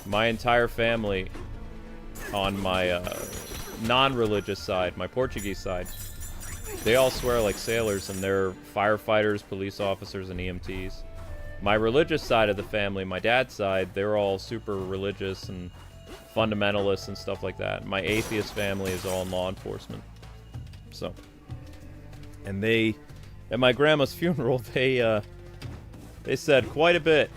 my entire family on my non-religious side, my Portuguese side, they all swear like sailors, and they're firefighters, police officers, and EMTs. My religious side of the family, my dad's side, they're all super religious and fundamentalists and stuff like that. My atheist family is all in law enforcement. So, and they, at my grandma's funeral, they said quite a bit.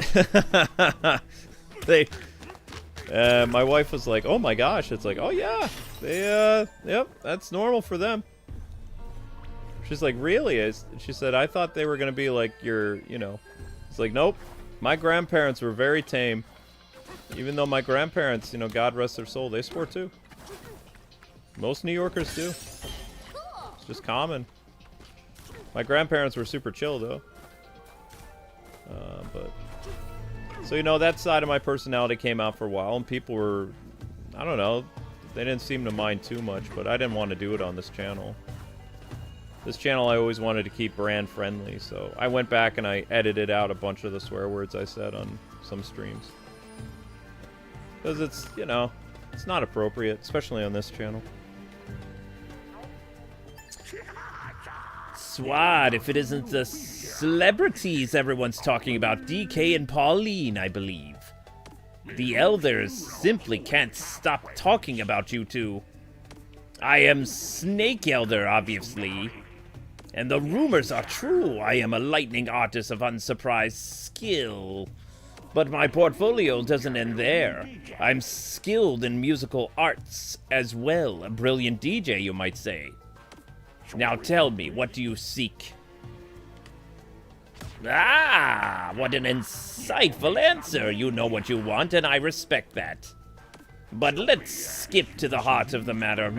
My wife was like, "Oh my gosh!" It's like, "Oh yeah, yep, that's normal for them." She's like, "Really?" She said, "I thought they were gonna be like your, you know." It's like, nope. My grandparents were very tame. Even though my grandparents, you know, God rest their soul, they swore too. Most New Yorkers do. It's just common. My grandparents were super chill though. But so, you know, that side of my personality came out for a while, and people were, I don't know, they didn't seem to mind too much, but I didn't want to do it on this channel. This channel I always wanted to keep brand friendly, so I went back and I edited out a bunch of the swear words I said on some streams. Because it's, you know, it's not appropriate, especially on this channel. Swad, if it isn't the celebrities everyone's talking about, DK and Pauline, I believe. The elders simply can't stop talking about you two. I am Snake Elder, obviously. And the rumors are true. I am a lightning artist of unsurprised skill. But my portfolio doesn't end there. I'm skilled in musical arts as well. A brilliant DJ, you might say. Now tell me, what do you seek? Ah, what an insightful answer. You know what you want, and I respect that. But let's skip to the heart of the matter,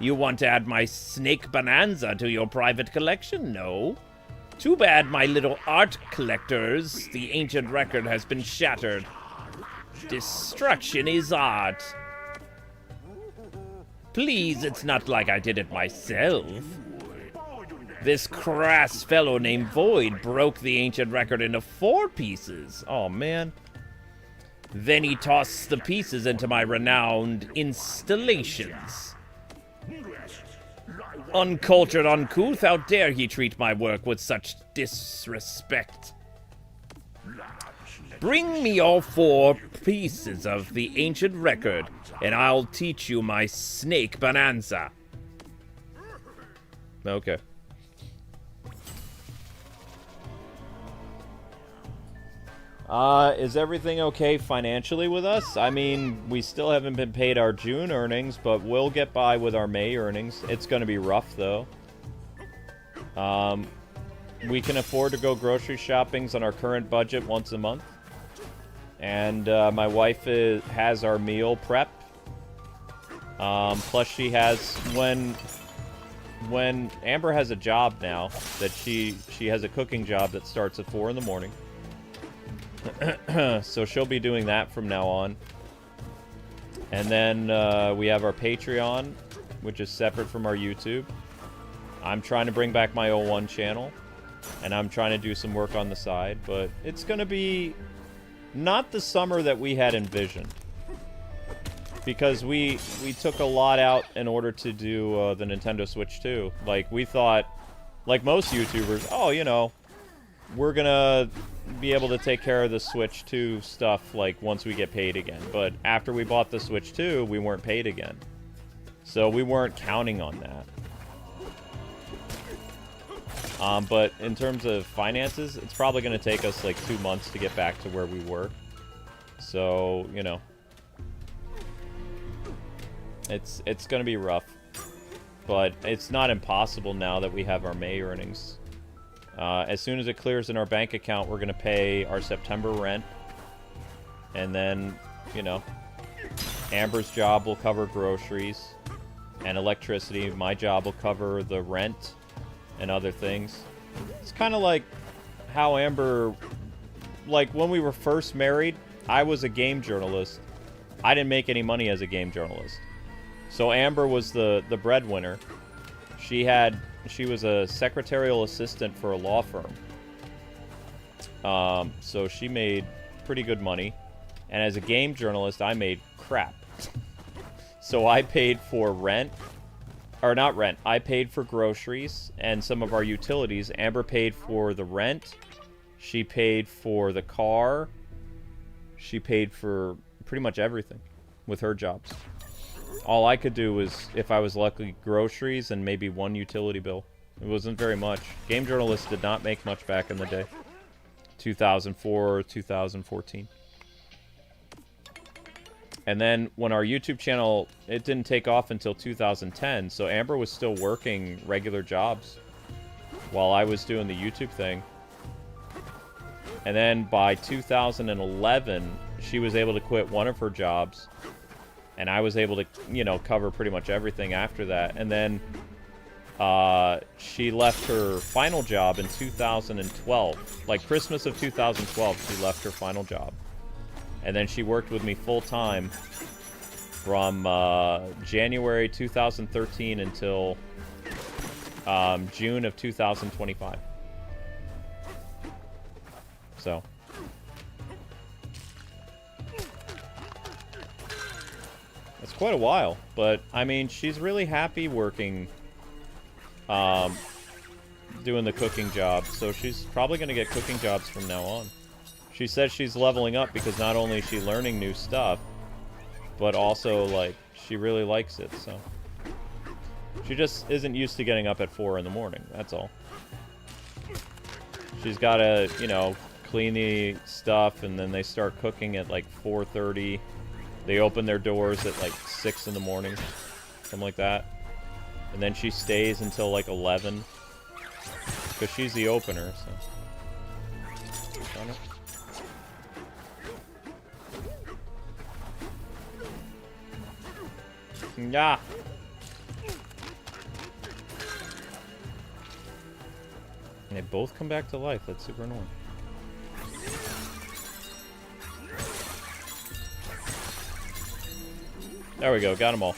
You want to add my snake Bananza to your private collection, no? Too bad, my little art collectors. The ancient record has been shattered. Destruction is art. Please, it's not like I did it myself. This crass fellow named Void broke the ancient record into 4 pieces. Oh, man. Then he tossed the pieces into my renowned installations. Uncultured uncouth, how dare he treat my work with such disrespect? Bring me all 4 pieces of the ancient record, and I'll teach you my snake Bananza. Okay. Is everything okay financially with us? I mean, we still haven't been paid our June earnings, but we'll get by with our May earnings. It's going to be rough, though. We can afford to go grocery shoppings on our current budget once a month. And my wife has our meal prep. Plus she has, when Amber has a job now, that she has a cooking job that starts at 4 in the morning. So she'll be doing that from now on. And then we have our Patreon, which is separate from our YouTube. I'm trying to bring back my 01 channel, and I'm trying to do some work on the side, but it's going to be not the summer that we had envisioned. Because we took a lot out in order to do the Nintendo Switch 2. Like, we thought, like most YouTubers, oh, you know, we're gonna be able to take care of the Switch 2 stuff, like, once we get paid again. But after we bought the Switch 2, we weren't paid again. So we weren't counting on that. But in terms of finances, it's probably going to take us, like, 2 months to get back to where we were. So, you know. It's going to be rough. But it's not impossible now that we have our May earnings. As soon as it clears in our bank account, we're going to pay our September rent. And then, you know, Amber's job will cover groceries and electricity. My job will cover the rent and other things. It's kind of like how Amber, like when we were first married, I was a game journalist. I didn't make any money as a game journalist. So Amber was the breadwinner. She was a secretarial assistant for a law firm. So she made pretty good money. And as a game journalist, I made crap. So I paid for rent. Or not rent. I paid for groceries and some of our utilities. Amber paid for the rent. She paid for the car. She paid for pretty much everything with her jobs. All I could do was, if I was lucky, groceries and maybe one utility bill. It wasn't very much. Game journalists did not make much back in the day. 2004, 2014. And then when our YouTube channel, it didn't take off until 2010, so Amber was still working regular jobs while I was doing the YouTube thing. And then by 2011, she was able to quit one of her jobs, and I was able to, you know, cover pretty much everything after that. And then she left her final job in 2012. Like Christmas of 2012, she left her final job. And then she worked with me full-time from January 2013 until June of 2025. So. It's quite a while, but, I mean, she's really happy working, doing the cooking job, so she's probably going to get cooking jobs from now on. She says she's leveling up because not only is she learning new stuff, but also, like, she really likes it, so. She just isn't used to getting up at 4 in the morning, that's all. She's got to, you know, clean the stuff, and then they start cooking at, like, 4:30. They open their doors at, like, 6 in the morning, something like that. And then she stays until, like, 11, because she's the opener, so. Yeah. And they both come back to life. That's super annoying. There we go. Got them all.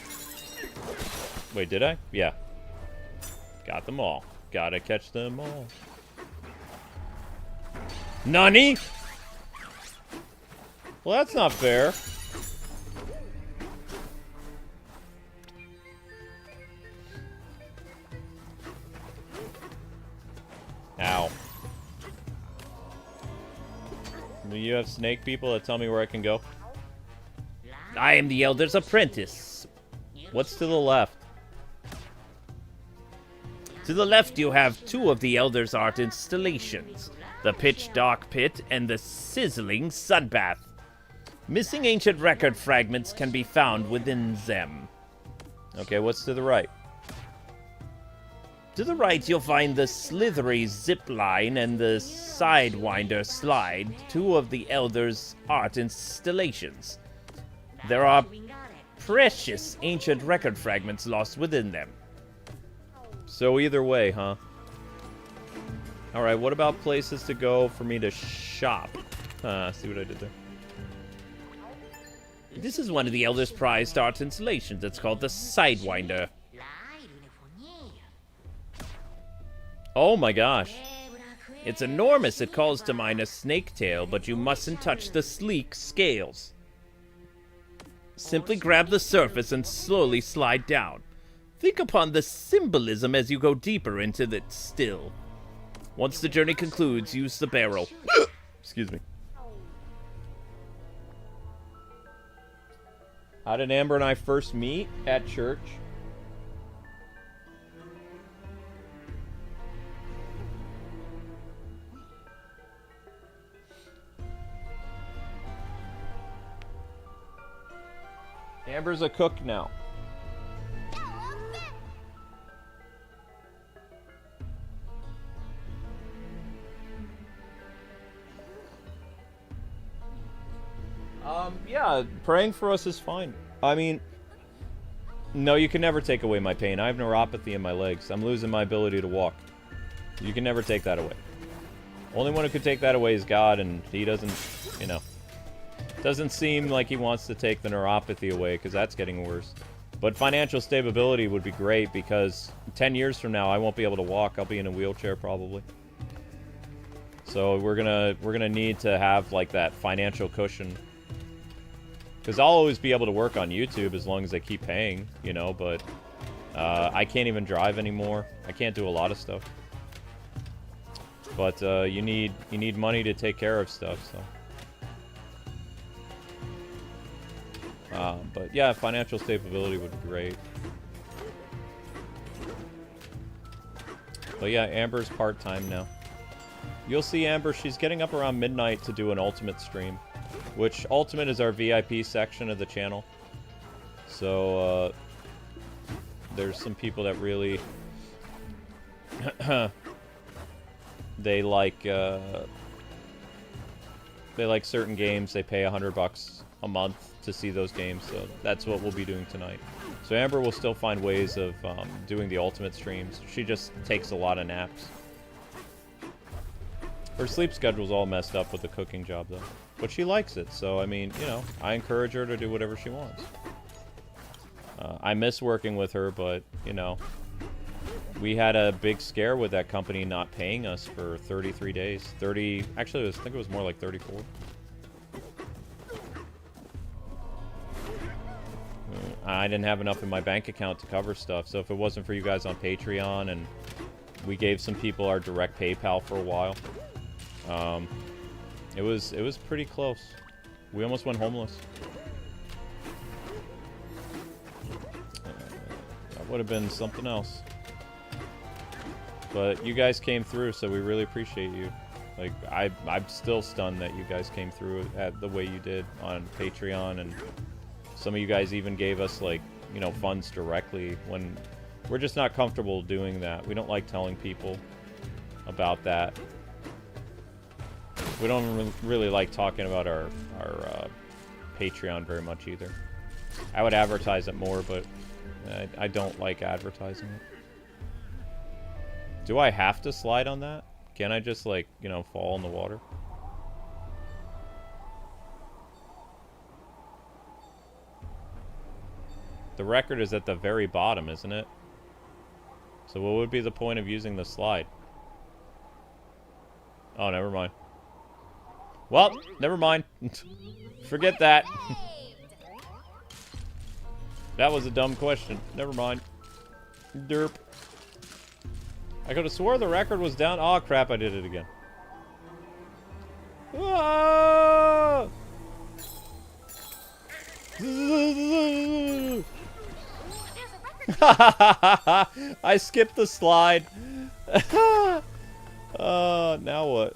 Wait, did I? Yeah. Got them all. Gotta catch them all. Nani? Well, that's not fair. Ow. Do you have snake people that tell me where I can go? I am the Elder's apprentice. What's to the left? To the left, you have 2 of the Elder's art installations. the pitch-dark pit, and the sizzling sunbath. Missing ancient record fragments can be found within them. Okay, what's to the right? To the right, you'll find the slithery zip line and the sidewinder slide, two of the Elder's art installations. There are precious ancient record fragments lost within them. So either way, huh? Alright, what about places to go for me to shop? See what I did there? This is one of the Elder's prized art installations. It's called the Sidewinder. Oh my gosh. It's enormous. It calls to mind a snake tail, but you mustn't touch the sleek scales. Simply grab the surface and slowly slide down. Think upon the symbolism as you go deeper into the still. Once the journey concludes, use the barrel. Excuse me. How did Amber and I first meet? At church. Amber's a cook now. Yeah, praying for us is fine. I mean, no, you can never take away my pain. I have neuropathy in my legs. I'm losing my ability to walk. You can never take that away. Only one who could take that away is God, and he doesn't, you know. Doesn't seem like he wants to take the neuropathy away, because that's getting worse. But financial stability would be great, because 10 years from now, I won't be able to walk. I'll be in a wheelchair, probably. So we're gonna need to have, like, that financial cushion. Because I'll always be able to work on YouTube as long as they keep paying, you know, but I can't even drive anymore. I can't do a lot of stuff. But you need money to take care of stuff, so. But yeah, financial stability would be great. But yeah, Amber's part-time now. You'll see Amber, she's getting up around midnight to do an Ultimate stream. Which, Ultimate is our VIP section of the channel. So, there's some people that really... they like certain games. They pay $100 a month to see those games. So, that's what we'll be doing tonight. So, Amber will still find ways of doing the Ultimate streams. She just takes a lot of naps. Her sleep schedule's all messed up with the cooking job, though. But she likes it, so, I mean, you know, I encourage her to do whatever she wants. I miss working with her, but, you know, we had a big scare with that company not paying us for 33 days. Actually, I think it was more like 34. I didn't have enough in my bank account to cover stuff, so if it wasn't for you guys on Patreon, and we gave some people our direct PayPal for a while, it was pretty close. We almost went homeless. That would have been something else. But you guys came through, so we really appreciate you. Like, I'm still stunned that you guys came through at the way you did on Patreon, and some of you guys even gave us, like, you know, funds directly when we're just not comfortable doing that. We don't like telling people about that. We don't really like talking about our Patreon very much either. I would advertise it more, but I don't like advertising it. Do I have to slide on that? Can I just, like, you know, fall in the water? The record is at the very bottom, isn't it? So what would be the point of using the slide? Oh, never mind. Well, never mind. Forget that. That was a dumb question. Never mind. Derp. I could have swore the record was down. Oh, crap, I did it again. Ah! I skipped the slide. Now what?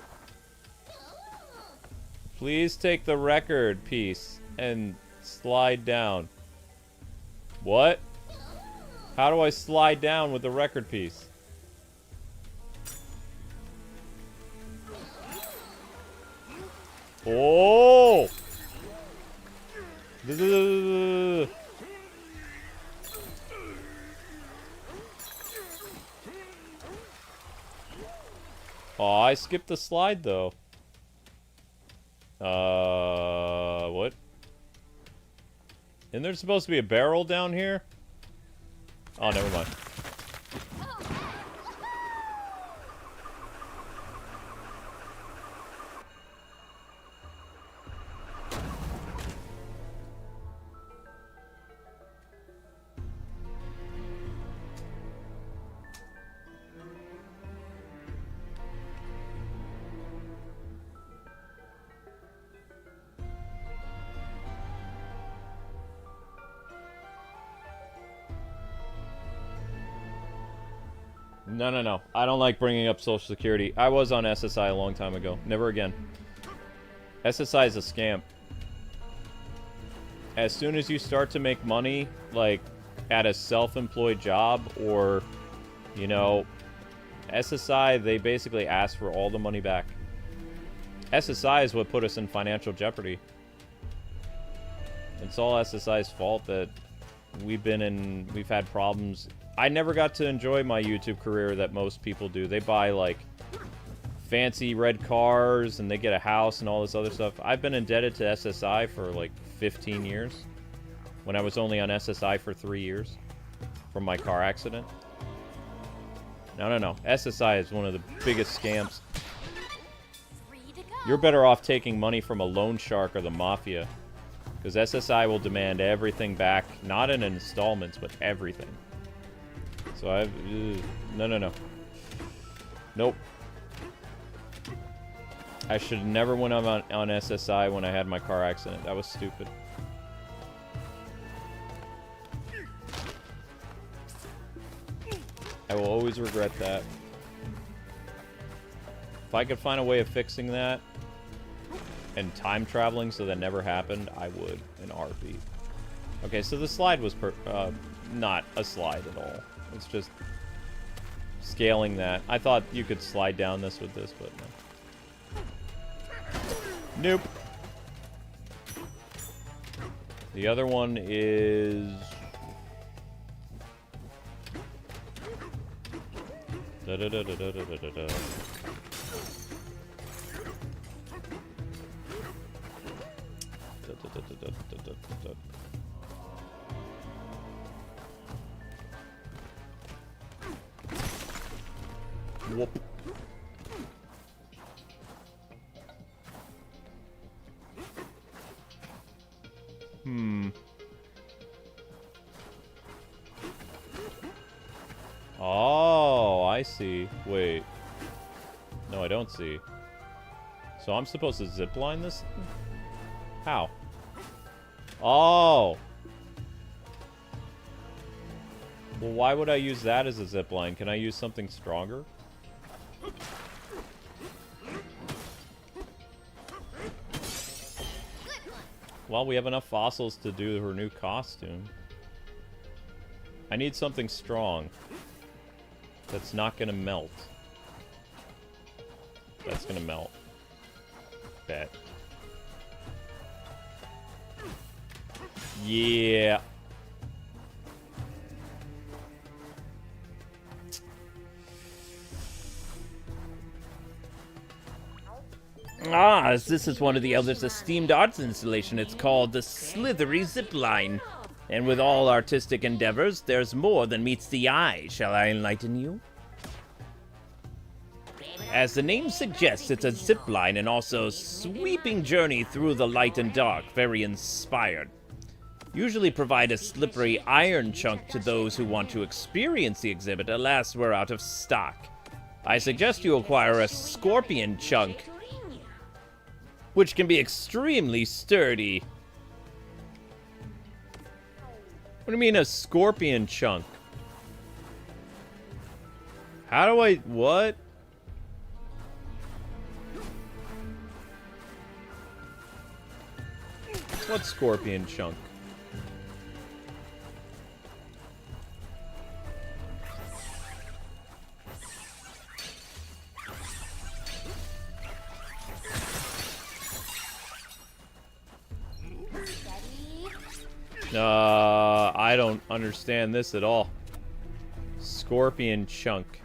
Please take the record piece and slide down. What? How do I slide down with the record piece? Oh! Oh, I skipped the slide though. What? Isn't there supposed to be a barrel down here? Oh, never mind. No. I don't like bringing up Social Security. I was on SSI a long time ago. Never again. SSI is a scam. As soon as you start to make money, like, at a self-employed job or, you know, SSI, they basically ask for all the money back. SSI is what put us in financial jeopardy. It's all SSI's fault that we've had problems. I never got to enjoy my YouTube career that most people do. They buy, like, fancy red cars, and they get a house and all this other stuff. I've been indebted to SSI for, like, 15 years. When I was only on SSI for 3 years. From my car accident. No. SSI is one of the biggest scams. You're better off taking money from a loan shark or the mafia. Because SSI will demand everything back. Not in installments, but everything. So I've... No. Nope. I should never went on SSI when I had my car accident. That was stupid. I will always regret that. If I could find a way of fixing that and time traveling so that never happened, I would in a heartbeat. Okay, so the slide was not a slide at all. It's just scaling that. I thought you could slide down this with this, but no. Nope. The other one is... Da-da-da-da-da-da-da-da. Whoop. Oh, I see. Wait. No, I don't see. So I'm supposed to zipline this thing? How? Oh! Well, why would I use that as a zipline? Can I use something stronger? Well, we have enough fossils to do her new costume. I need something strong. That's not gonna melt. That's gonna melt. Bet. Yeah. Ah, this is one of the Elders' esteemed arts installation. It's called the Slithery Zipline. And with all artistic endeavors, there's more than meets the eye. Shall I enlighten you? As the name suggests, it's a zipline and also sweeping journey through the light and dark. Very inspired. Usually provide a slippery iron chunk to those who want to experience the exhibit. Alas, we're out of stock. I suggest you acquire a scorpion chunk, which can be extremely sturdy. What do you mean a scorpion chunk? How do I... what? What scorpion chunk? I don't understand this at all. Scorpion chunk.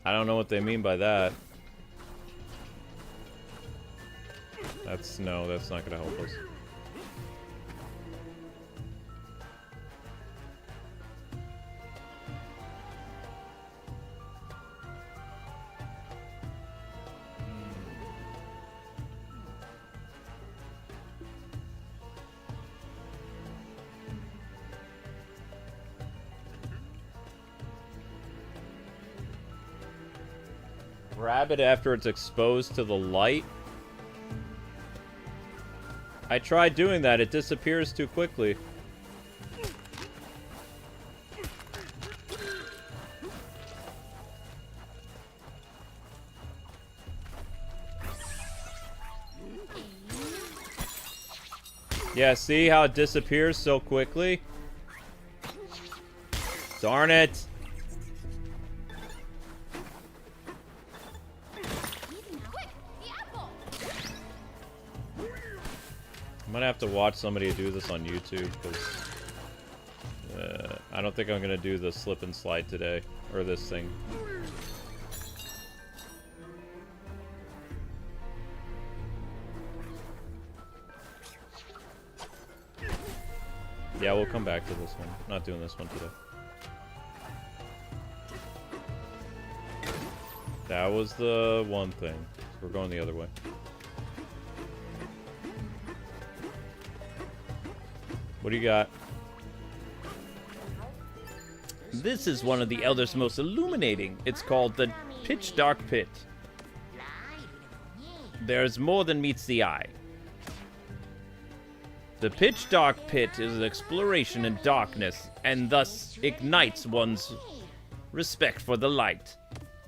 I don't know what they mean by that. That's not gonna help us. Grab it after it's exposed to the light. I tried doing that, it disappears too quickly. Yeah, see how it disappears so quickly? Darn it! I'm gonna have to watch somebody do this on YouTube, because I don't think I'm gonna do the slip and slide today, or this thing. Yeah, we'll come back to this one. Not doing this one today. That was the one thing. We're going the other way. What do you got? This is one of the Elder's most illuminating. It's called the Pitch Dark Pit. There's more than meets the eye. The Pitch Dark Pit is an exploration in darkness, and thus ignites one's respect for the light.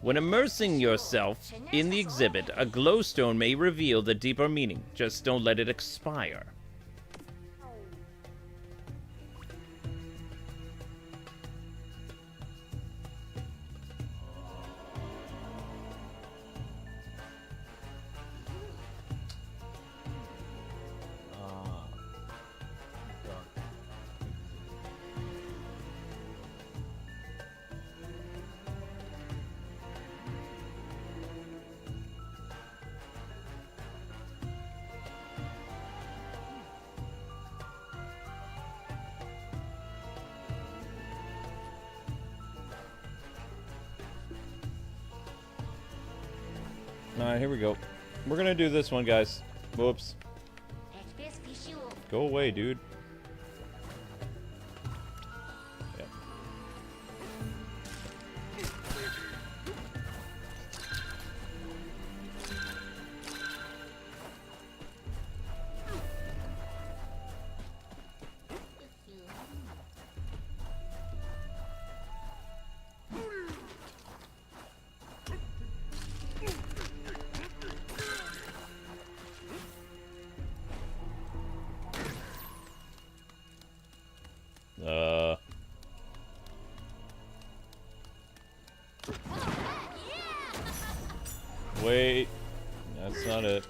When immersing yourself in the exhibit, a glowstone may reveal the deeper meaning. Just don't let it expire. Alright, here we go. We're gonna do this one, guys. Whoops. Go away, dude. Yeah. Wait. That's not it.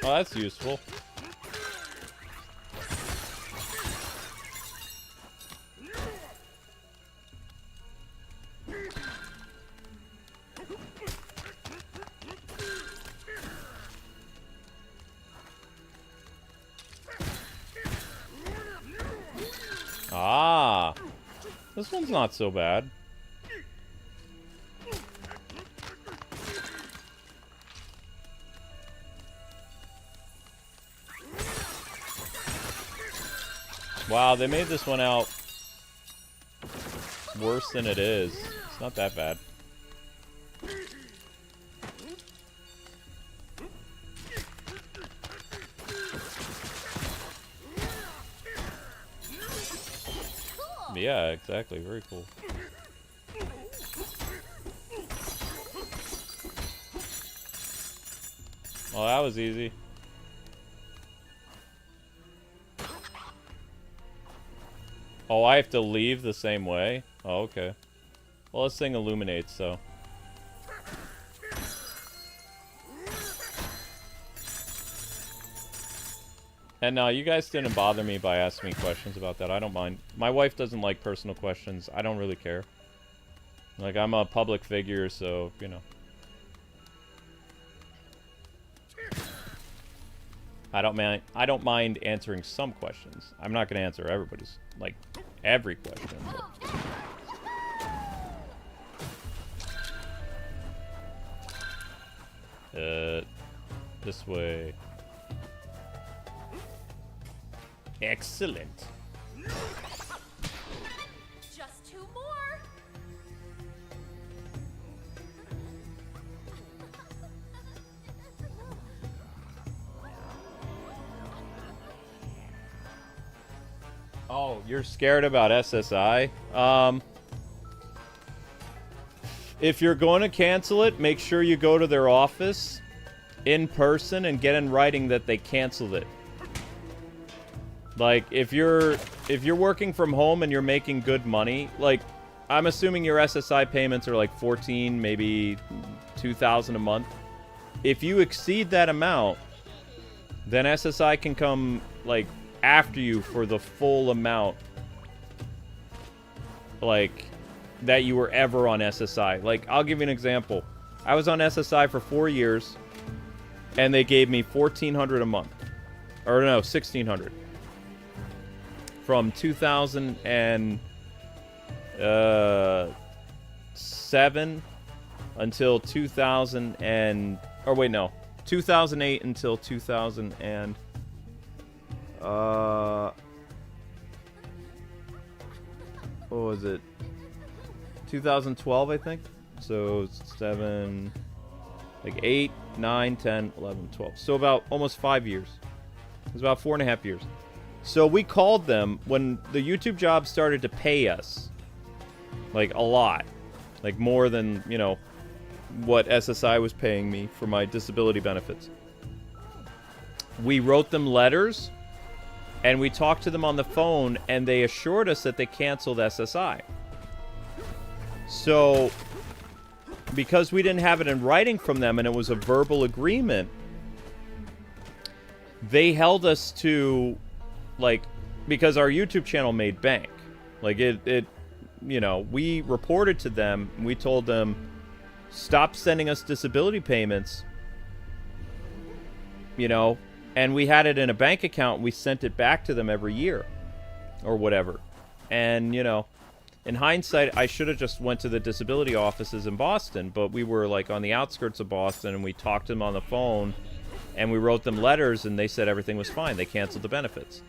Oh, that's useful. Ah, this one's not so bad. Wow, they made this one out worse than it is. It's not that bad. Yeah, exactly. Very cool. Well, that was easy. Oh, I have to leave the same way? Oh, okay. Well, this thing illuminates, so. And no, you guys didn't bother me by asking me questions about that. I don't mind. My wife doesn't like personal questions. I don't really care. Like, I'm a public figure, so, you know. I don't mind answering some questions. I'm not going to answer everybody's, like, every question. But. This way. Excellent. Just 2 more. Oh, you're scared about SSI? If you're going to cancel it, make sure you go to their office in person and get in writing that they canceled it. Like, if you're working from home and you're making good money, like, I'm assuming your SSI payments are like 14, maybe 2,000 a month. If you exceed that amount, then SSI can come, like, after you for the full amount, like, that you were ever on SSI. Like, I'll give you an example. I was on SSI for 4 years, and they gave me $1,400 a month. Or no, $1,600. From 2007 until 2008 until 2000 and what was it? 2012, I think. So 7, like 8, 9, 10, 11, 12. So about almost 5 years. It was about 4.5 years. So we called them when the YouTube job started to pay us, like, a lot. Like, more than, you know, what SSI was paying me for my disability benefits. We wrote them letters, and we talked to them on the phone, and they assured us that they canceled SSI. So, because we didn't have it in writing from them, and it was a verbal agreement, they held us to... like, because our YouTube channel made bank. Like, it, you know, we reported to them, we told them, stop sending us disability payments, you know, and we had it in a bank account, we sent it back to them every year, or whatever. And, you know, in hindsight, I should have just went to the disability offices in Boston, but we were, like, on the outskirts of Boston, and we talked to them on the phone, and we wrote them letters, and they said everything was fine. They canceled the benefits.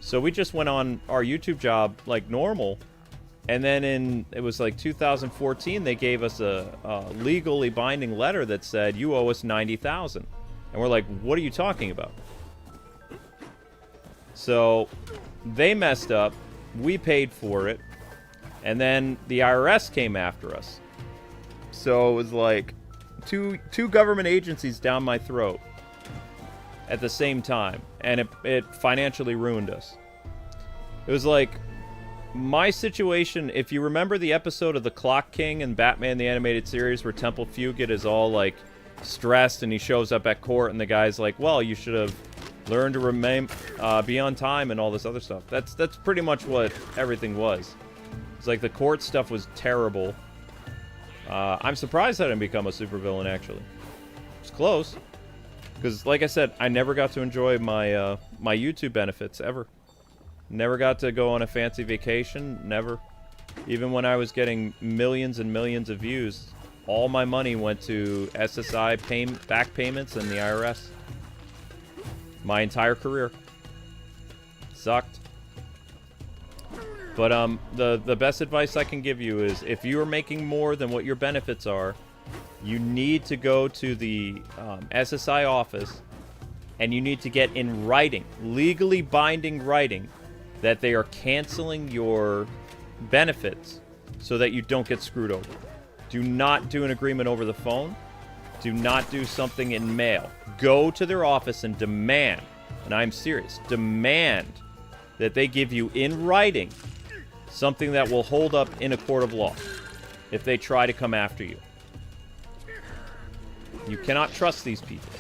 So we just went on our YouTube job like normal, and then it was like 2014, they gave us a legally binding letter that said, you owe us $90,000. And we're like, what are you talking about? So they messed up, we paid for it, and then the IRS came after us. So it was like two government agencies down my throat at the same time, and it financially ruined us. It was like my situation. If you remember the episode of The Clock King in Batman the Animated Series where Temple Fugit is all like stressed and he shows up at court and the guy's like, well, you should have learned to remain be on time and all this other stuff. That's pretty much what everything was. It's like the court stuff was terrible. I'm surprised I didn't become a supervillain, actually. It's close. Because, like I said, I never got to enjoy my my YouTube benefits, ever. Never got to go on a fancy vacation, never. Even when I was getting millions and millions of views, all my money went to SSI back payments and the IRS. My entire career. Sucked. But the best advice I can give you is if you are making more than what your benefits are, you need to go to the SSI office and you need to get in writing, legally binding writing, that they are canceling your benefits so that you don't get screwed over. Do not do an agreement over the phone. Do not do something in mail. Go to their office and demand, and I'm serious, demand that they give you in writing something that will hold up in a court of law if they try to come after you. You cannot trust these people.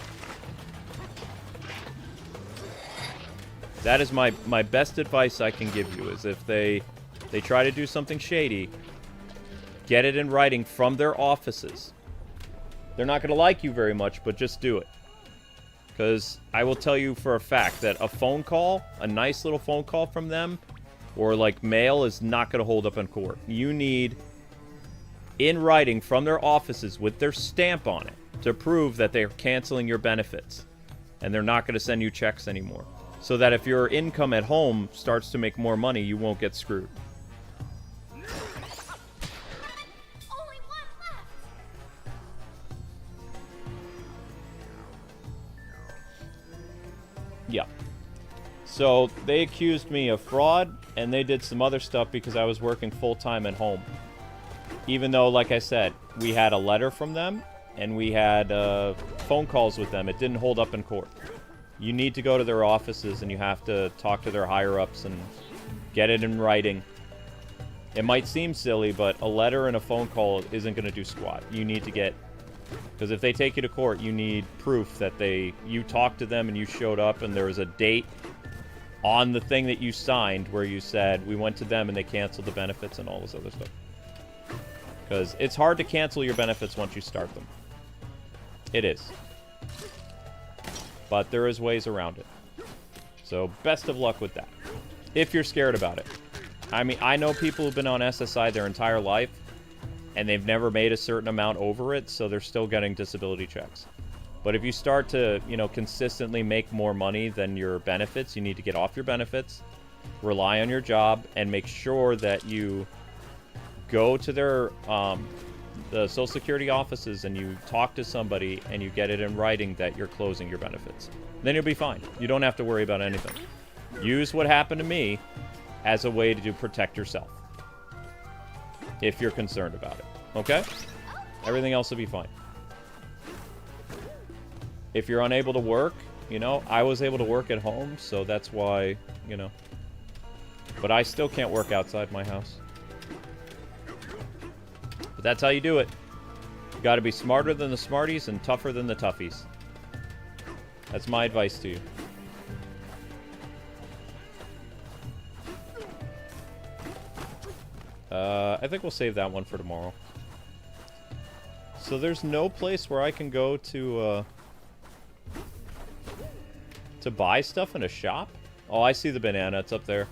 That is my best advice I can give you, is if they try to do something shady, get it in writing from their offices. They're not going to like you very much, but just do it. Because I will tell you for a fact that a phone call, a nice little phone call from them, or like mail, is not going to hold up in court. You need in writing from their offices with their stamp on it to prove that they're canceling your benefits. And they're not going to send you checks anymore. So that if your income at home starts to make more money, you won't get screwed. Only one left. Yeah. So they accused me of fraud, and they did some other stuff because I was working full-time at home. Even though, like I said, we had a letter from them, and we had phone calls with them. It didn't hold up in court. You need to go to their offices, and you have to talk to their higher-ups and get it in writing. It might seem silly, but a letter and a phone call isn't going to do squat. You need to get... Because if they take you to court, you need proof that you talked to them and you showed up, and there was a date on the thing that you signed where you said, we went to them and they canceled the benefits and all this other stuff. Because it's hard to cancel your benefits once you start them. It is. But there is ways around it. So best of luck with that. If you're scared about it. I mean, I know people who've been on SSI their entire life, and they've never made a certain amount over it, so they're still getting disability checks. But if you start to, consistently make more money than your benefits, you need to get off your benefits, rely on your job, and make sure that you go to their the Social Security offices and you talk to somebody and you get it in writing that you're closing your benefits. Then you'll be fine. You don't have to worry about anything. Use what happened to me as a way to protect yourself. If you're concerned about it. Okay? Everything else will be fine. If you're unable to work, I was able to work at home, so that's why, But I still can't work outside my house. But that's how you do it. You gotta be smarter than the smarties and tougher than the toughies. That's my advice to you. I think we'll save that one for tomorrow. So there's no place where I can go to buy stuff in a shop? Oh, I see the banana. It's up there.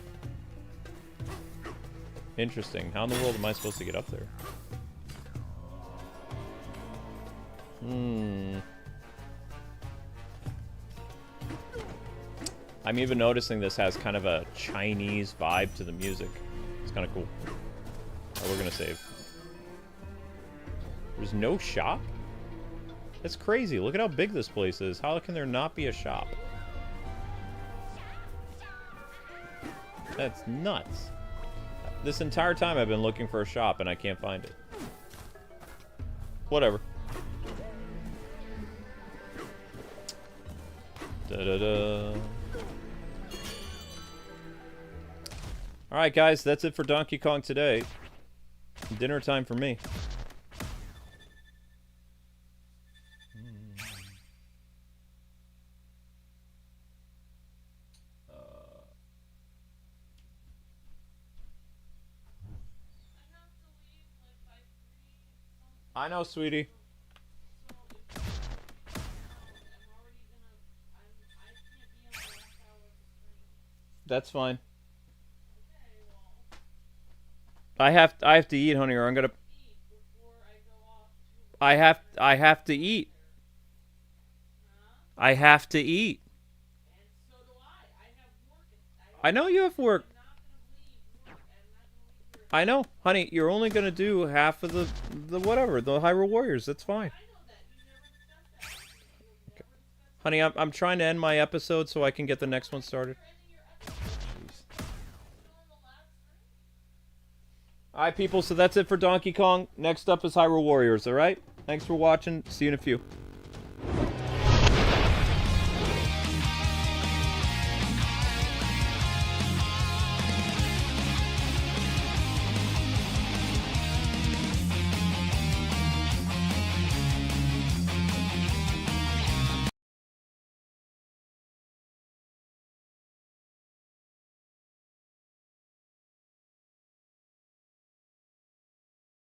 Interesting. How in the world am I supposed to get up there? I'm even noticing this has kind of a Chinese vibe to the music. It's kind of cool. Oh, we're gonna save. There's no shop? That's crazy. Look at how big this place is. How can there not be a shop? That's nuts. This entire time I've been looking for a shop and I can't find it. Whatever. Da-da-da. Alright guys, that's it for Donkey Kong today. Dinner time for me. I know, sweetie. That's fine. I have to eat, honey, or I'm gonna. I have to eat. I have to eat. I know you have work. I know, honey. You're only gonna do half of the whatever, the Hyrule Warriors. That's fine. Okay. Honey, I'm trying to end my episode so I can get the next one started. Alright, people, so that's it for Donkey Kong. Next up is Hyrule Warriors, alright? Thanks for watching. See you in a few.